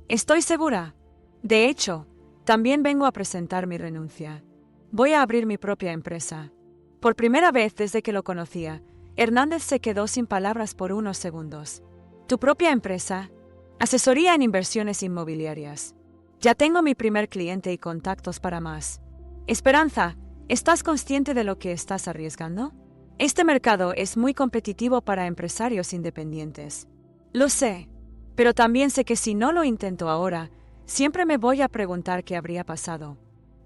[SPEAKER 1] Estoy segura. De hecho, también vengo a presentar mi renuncia. Voy a abrir mi propia empresa. Por primera vez desde que lo conocía, Hernández se quedó sin palabras por unos segundos. ¿Tu propia empresa? Asesoría en inversiones inmobiliarias. Ya tengo mi primer cliente y contactos para más. Esperanza, ¿estás consciente de lo que estás arriesgando? Este mercado es muy competitivo para empresarios independientes. Lo sé, pero también sé que si no lo intento ahora, siempre me voy a preguntar qué habría pasado.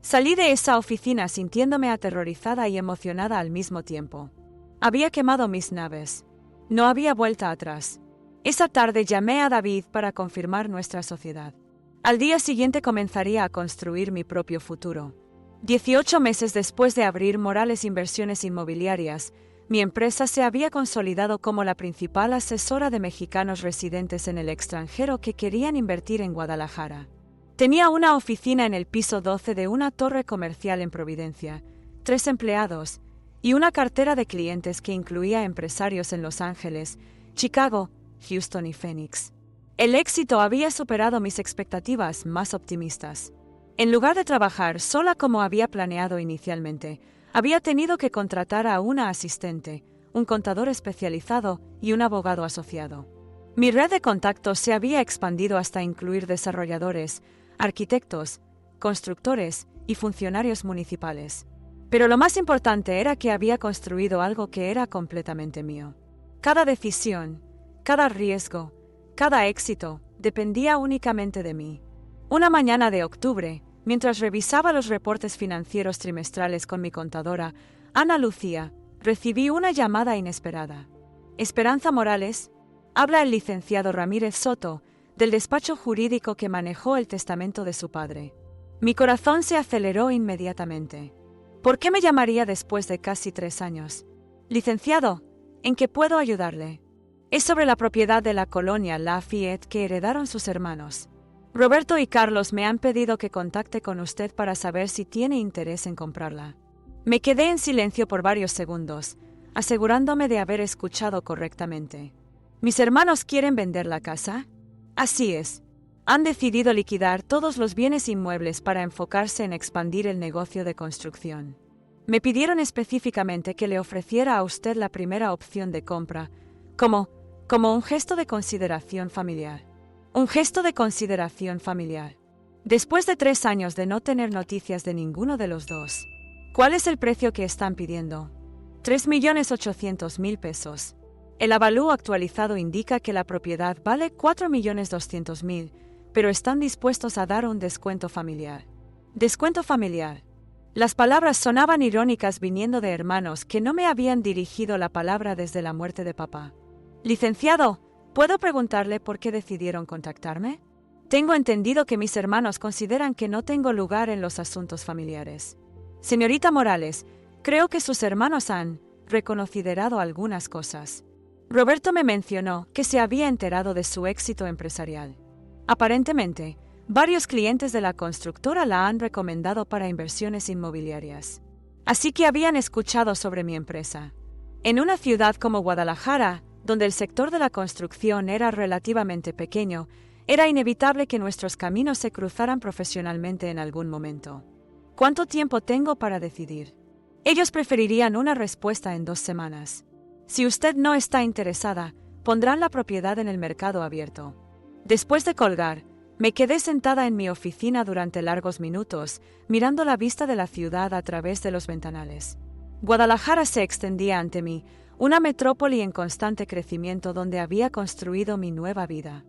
[SPEAKER 1] Salí de esa oficina sintiéndome aterrorizada y emocionada al mismo tiempo. Había quemado mis naves. No había vuelta atrás. Esa tarde llamé a David para confirmar nuestra sociedad. Al día siguiente comenzaría a construir mi propio futuro. 18 meses después de abrir Morales Inversiones Inmobiliarias, mi empresa se había consolidado como la principal asesora de mexicanos residentes en el extranjero que querían invertir en Guadalajara. Tenía una oficina en el piso 12 de una torre comercial en Providencia, 3 empleados y una cartera de clientes que incluía empresarios en Los Ángeles, Chicago, Houston y Phoenix. El éxito había superado mis expectativas más optimistas. En lugar de trabajar sola como había planeado inicialmente, había tenido que contratar a una asistente, un contador especializado y un abogado asociado. Mi red de contactos se había expandido hasta incluir desarrolladores, arquitectos, constructores y funcionarios municipales. Pero lo más importante era que había construido algo que era completamente mío. Cada decisión, cada riesgo, cada éxito dependía únicamente de mí. Una mañana de octubre, mientras revisaba los reportes financieros trimestrales con mi contadora, Ana Lucía, recibí una llamada inesperada. Esperanza Morales, habla el licenciado Ramírez Soto, del despacho jurídico que manejó el testamento de su padre. Mi corazón se aceleró inmediatamente. ¿Por qué me llamaría después de casi 3 años? Licenciado, ¿en qué puedo ayudarle? Es sobre la propiedad de la colonia Lafayette que heredaron sus hermanos. Roberto y Carlos me han pedido que contacte con usted para saber si tiene interés en comprarla. Me quedé en silencio por varios segundos, asegurándome de haber escuchado correctamente. ¿Mis hermanos quieren vender la casa? Así es. Han decidido liquidar todos los bienes inmuebles para enfocarse en expandir el negocio de construcción. Me pidieron específicamente que le ofreciera a usted la primera opción de compra, como un gesto de consideración familiar. Un gesto de consideración familiar. Después de 3 años de no tener noticias de ninguno de los dos, ¿cuál es el precio que están pidiendo? 3.800.000 pesos. El avalúo actualizado indica que la propiedad vale 4.200.000, pero están dispuestos a dar un descuento familiar. Descuento familiar. Las palabras sonaban irónicas viniendo de hermanos que no me habían dirigido la palabra desde la muerte de papá. Licenciado, ¿puedo preguntarle por qué decidieron contactarme? Tengo entendido que mis hermanos consideran que no tengo lugar en los asuntos familiares. Señorita Morales, creo que sus hermanos han reconsiderado algunas cosas. Roberto me mencionó que se había enterado de su éxito empresarial. Aparentemente, varios clientes de la constructora la han recomendado para inversiones inmobiliarias. Así que habían escuchado sobre mi empresa. En una ciudad como Guadalajara, donde el sector de la construcción era relativamente pequeño, era inevitable que nuestros caminos se cruzaran profesionalmente en algún momento. ¿Cuánto tiempo tengo para decidir? Ellos preferirían una respuesta en 2 semanas. Si usted no está interesada, pondrán la propiedad en el mercado abierto. Después de colgar, me quedé sentada en mi oficina durante largos minutos, mirando la vista de la ciudad a través de los ventanales. Guadalajara se extendía ante mí, una metrópoli en constante crecimiento donde había construido mi nueva vida.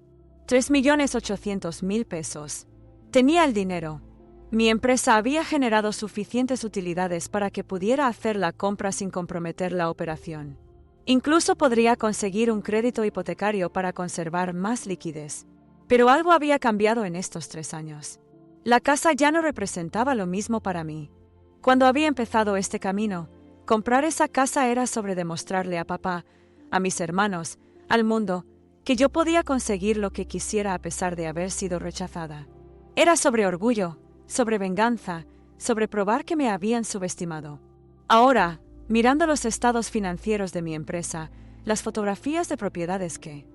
[SPEAKER 1] 3.800.000 pesos. Tenía el dinero. Mi empresa había generado suficientes utilidades para que pudiera hacer la compra sin comprometer la operación. Incluso podría conseguir un crédito hipotecario para conservar más liquidez. Pero algo había cambiado en estos 3 años. La casa ya no representaba lo mismo para mí. Cuando había empezado este camino, comprar esa casa era sobre demostrarle a papá, a mis hermanos, al mundo, que yo podía conseguir lo que quisiera a pesar de haber sido rechazada. Era sobre orgullo, sobre venganza, sobre probar que me habían subestimado. Ahora, mirando los estados financieros de mi empresa, las fotografías de propiedades que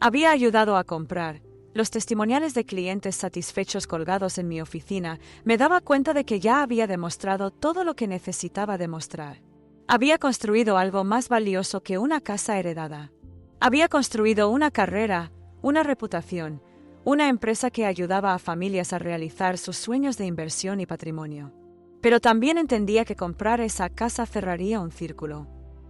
[SPEAKER 1] había ayudado a comprar, los testimoniales de clientes satisfechos colgados en mi oficina, me daba cuenta de que ya había demostrado todo lo que necesitaba demostrar. Había construido algo más valioso que una casa heredada. Había construido una carrera, una reputación, una empresa que ayudaba a familias a realizar sus sueños de inversión y patrimonio. Pero también entendía que comprar esa casa cerraría un círculo.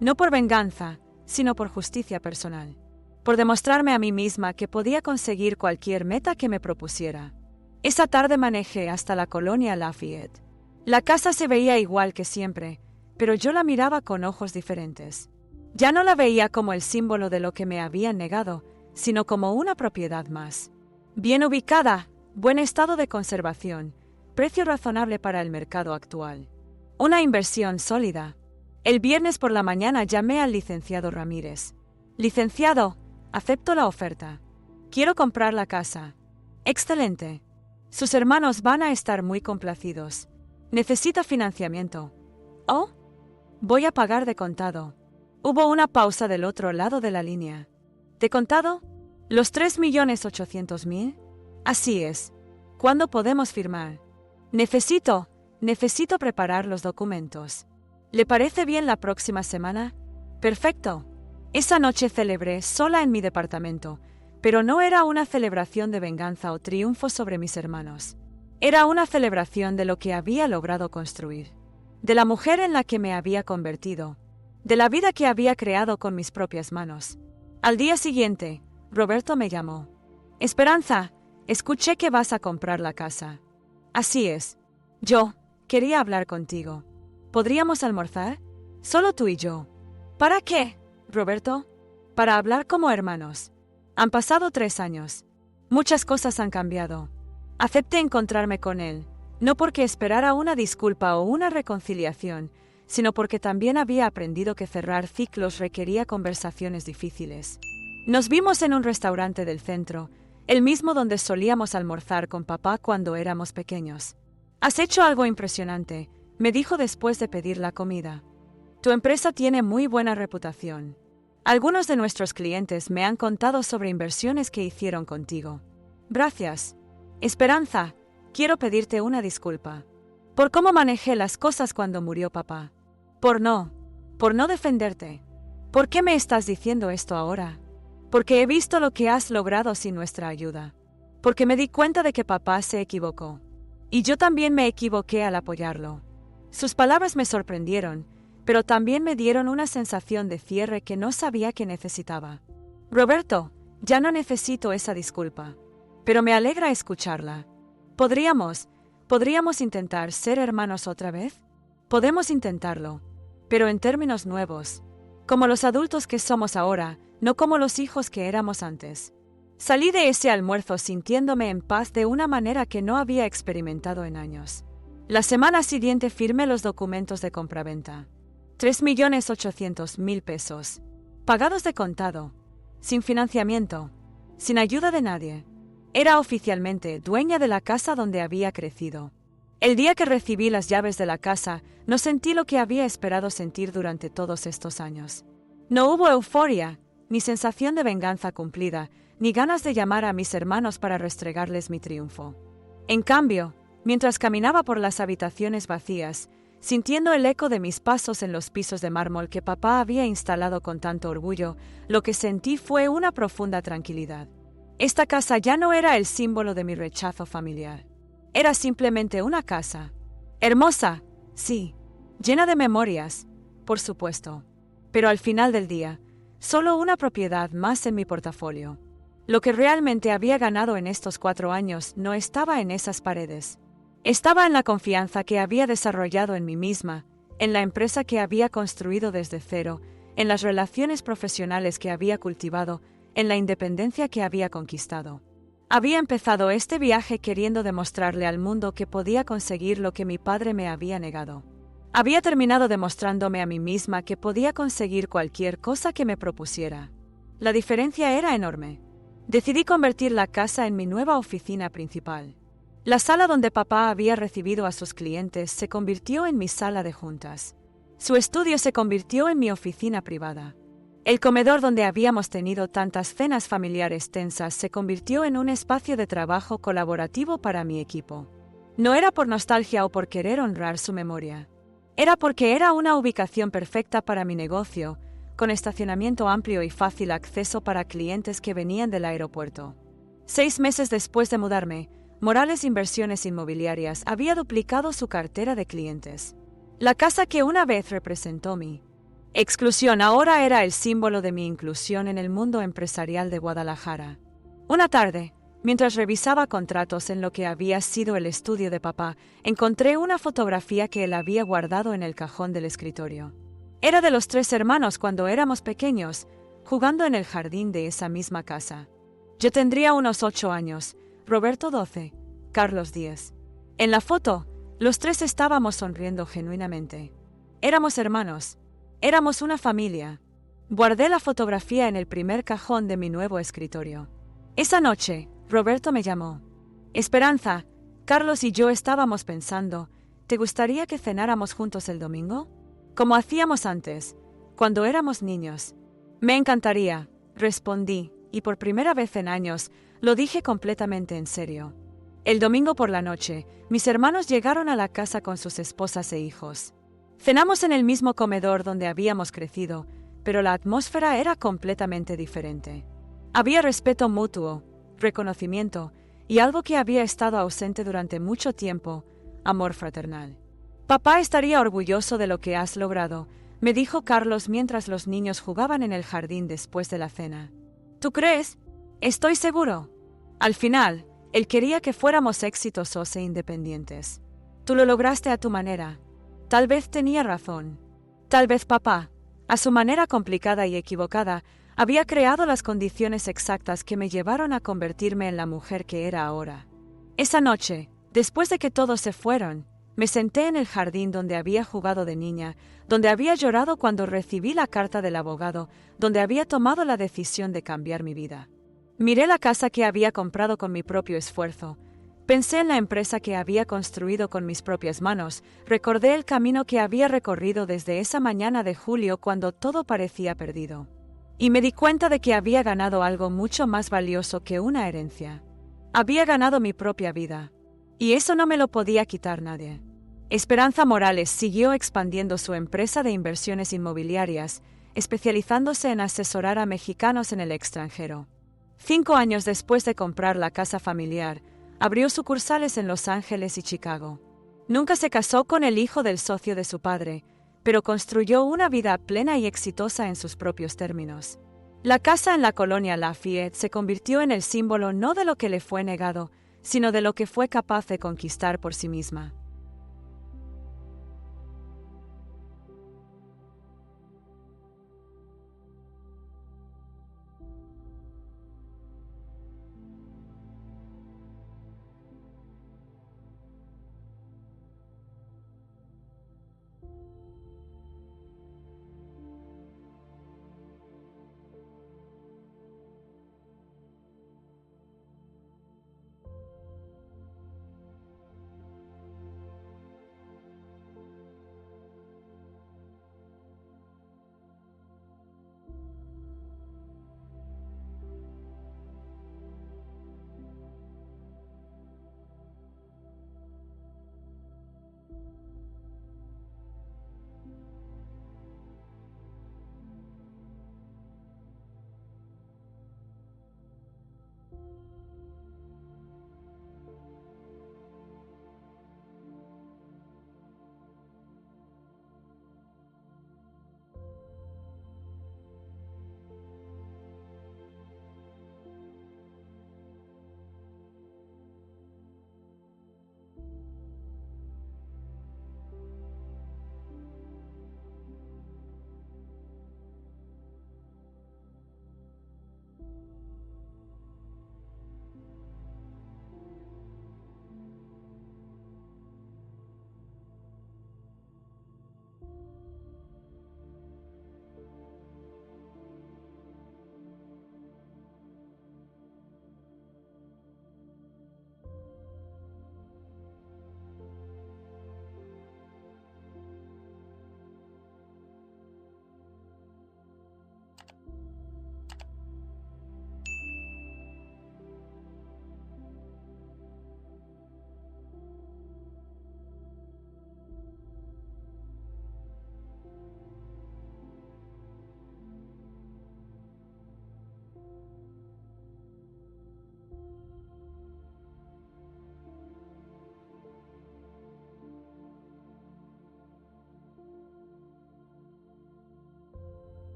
[SPEAKER 1] No por venganza, sino por justicia personal. Por demostrarme a mí misma que podía conseguir cualquier meta que me propusiera. Esa tarde manejé hasta la colonia Lafayette. La casa se veía igual que siempre, pero yo la miraba con ojos diferentes. Ya no la veía como el símbolo de lo que me habían negado, sino como una propiedad más. Bien ubicada, buen estado de conservación, precio razonable para el mercado actual. Una inversión sólida. El viernes por la mañana llamé al licenciado Ramírez. Licenciado, acepto la oferta. Quiero comprar la casa. Excelente. Sus hermanos van a estar muy complacidos. Necesita financiamiento. ¿Oh? Voy a pagar de contado. Hubo una pausa del otro lado de la línea. ¿De contado? ¿Los 3.800.000? Así es. ¿Cuándo podemos firmar? Necesito preparar los documentos. ¿Le parece bien la próxima semana? Perfecto. Esa noche celebré sola en mi departamento, pero no era una celebración de venganza o triunfo sobre mis hermanos. Era una celebración de lo que había logrado construir, de la mujer en la que me había convertido, de la vida que había creado con mis propias manos. Al día siguiente, Roberto me llamó. Esperanza, escuché que vas a comprar la casa. Así es. Yo quería hablar contigo. ¿Podríamos almorzar? Solo tú y yo. ¿Para qué, Roberto? Para hablar como hermanos. Han pasado 3 años. Muchas cosas han cambiado. Acepté encontrarme con él, no porque esperara una disculpa o una reconciliación, sino porque también había aprendido que cerrar ciclos requería conversaciones difíciles. Nos vimos en un restaurante del centro, el mismo donde solíamos almorzar con papá cuando éramos pequeños. «Has hecho algo impresionante», me dijo después de pedir la comida. «Tu empresa tiene muy buena reputación. Algunos de nuestros clientes me han contado sobre inversiones que hicieron contigo. Gracias. Esperanza, quiero pedirte una disculpa. Por cómo manejé las cosas cuando murió papá. Por no defenderte. ¿Por qué me estás diciendo esto ahora? Porque he visto lo que has logrado sin nuestra ayuda. Porque me di cuenta de que papá se equivocó. Y yo también me equivoqué al apoyarlo». Sus palabras me sorprendieron, pero también me dieron una sensación de cierre que no sabía que necesitaba. «Roberto, ya no necesito esa disculpa. Pero me alegra escucharla. ¿Podríamos intentar ser hermanos otra vez? Podemos intentarlo, pero en términos nuevos, como los adultos que somos ahora, no como los hijos que éramos antes». Salí de ese almuerzo sintiéndome en paz de una manera que no había experimentado en años. La semana siguiente firmé los documentos de compraventa. 3.800.000 pesos. Pagados de contado. Sin financiamiento. Sin ayuda de nadie. Era oficialmente dueña de la casa donde había crecido. El día que recibí las llaves de la casa, no sentí lo que había esperado sentir durante todos estos años. No hubo euforia, ni sensación de venganza cumplida, ni ganas de llamar a mis hermanos para restregarles mi triunfo. En cambio, mientras caminaba por las habitaciones vacías, sintiendo el eco de mis pasos en los pisos de mármol que papá había instalado con tanto orgullo, lo que sentí fue una profunda tranquilidad. Esta casa ya no era el símbolo de mi rechazo familiar. Era simplemente una casa. Hermosa, sí. Llena de memorias, por supuesto. Pero al final del día, solo una propiedad más en mi portafolio. Lo que realmente había ganado en estos 4 años no estaba en esas paredes. Estaba en la confianza que había desarrollado en mí misma, en la empresa que había construido desde cero, en las relaciones profesionales que había cultivado, en la independencia que había conquistado. Había empezado este viaje queriendo demostrarle al mundo que podía conseguir lo que mi padre me había negado. Había terminado demostrándome a mí misma que podía conseguir cualquier cosa que me propusiera. La diferencia era enorme. Decidí convertir la casa en mi nueva oficina principal. La sala donde papá había recibido a sus clientes se convirtió en mi sala de juntas. Su estudio se convirtió en mi oficina privada. El comedor donde habíamos tenido tantas cenas familiares tensas se convirtió en un espacio de trabajo colaborativo para mi equipo. No era por nostalgia o por querer honrar su memoria. Era porque era una ubicación perfecta para mi negocio, con estacionamiento amplio y fácil acceso para clientes que venían del aeropuerto. 6 meses después de mudarme, Morales Inversiones Inmobiliarias había duplicado su cartera de clientes. La casa que una vez representó mi exclusión ahora era el símbolo de mi inclusión en el mundo empresarial de Guadalajara. Una tarde, mientras revisaba contratos en lo que había sido el estudio de papá, encontré una fotografía que él había guardado en el cajón del escritorio. Era de los 3 hermanos cuando éramos pequeños, jugando en el jardín de esa misma casa. Yo tendría unos 8 años, Roberto 12, Carlos 10. En la foto, los 3 estábamos sonriendo genuinamente. Éramos hermanos. Éramos una familia. Guardé la fotografía en el primer cajón de mi nuevo escritorio. Esa noche, Roberto me llamó. Esperanza, Carlos y yo estábamos pensando, ¿te gustaría que cenáramos juntos el domingo? Como hacíamos antes, cuando éramos niños. Me encantaría, respondí, y por primera vez en años, lo dije completamente en serio. El domingo por la noche, mis hermanos llegaron a la casa con sus esposas e hijos. Cenamos en el mismo comedor donde habíamos crecido, pero la atmósfera era completamente diferente. Había respeto mutuo, reconocimiento, y algo que había estado ausente durante mucho tiempo, amor fraternal. Papá estaría orgulloso de lo que has logrado, me dijo Carlos mientras los niños jugaban en el jardín después de la cena. ¿Tú crees? Estoy seguro. Al final, él quería que fuéramos exitosos e independientes. Tú lo lograste a tu manera. Tal vez tenía razón. Tal vez papá, a su manera complicada y equivocada, había creado las condiciones exactas que me llevaron a convertirme en la mujer que era ahora. Esa noche, después de que todos se fueron, me senté en el jardín donde había jugado de niña, donde había llorado cuando recibí la carta del abogado, donde había tomado la decisión de cambiar mi vida. Miré la casa que había comprado con mi propio esfuerzo. Pensé en la empresa que había construido con mis propias manos, recordé el camino que había recorrido desde esa mañana de julio cuando todo parecía perdido. Y me di cuenta de que había ganado algo mucho más valioso que una herencia. Había ganado mi propia vida. Y eso no me lo podía quitar nadie. Esperanza Morales siguió expandiendo su empresa de inversiones inmobiliarias, especializándose en asesorar a mexicanos en el extranjero. 5 años después de comprar la casa familiar, abrió sucursales en Los Ángeles y Chicago. Nunca se casó con el hijo del socio de su padre, pero construyó una vida plena y exitosa en sus propios términos. La casa en la colonia Lafayette se convirtió en el símbolo no de lo que le fue negado, sino de lo que fue capaz de conquistar por sí misma.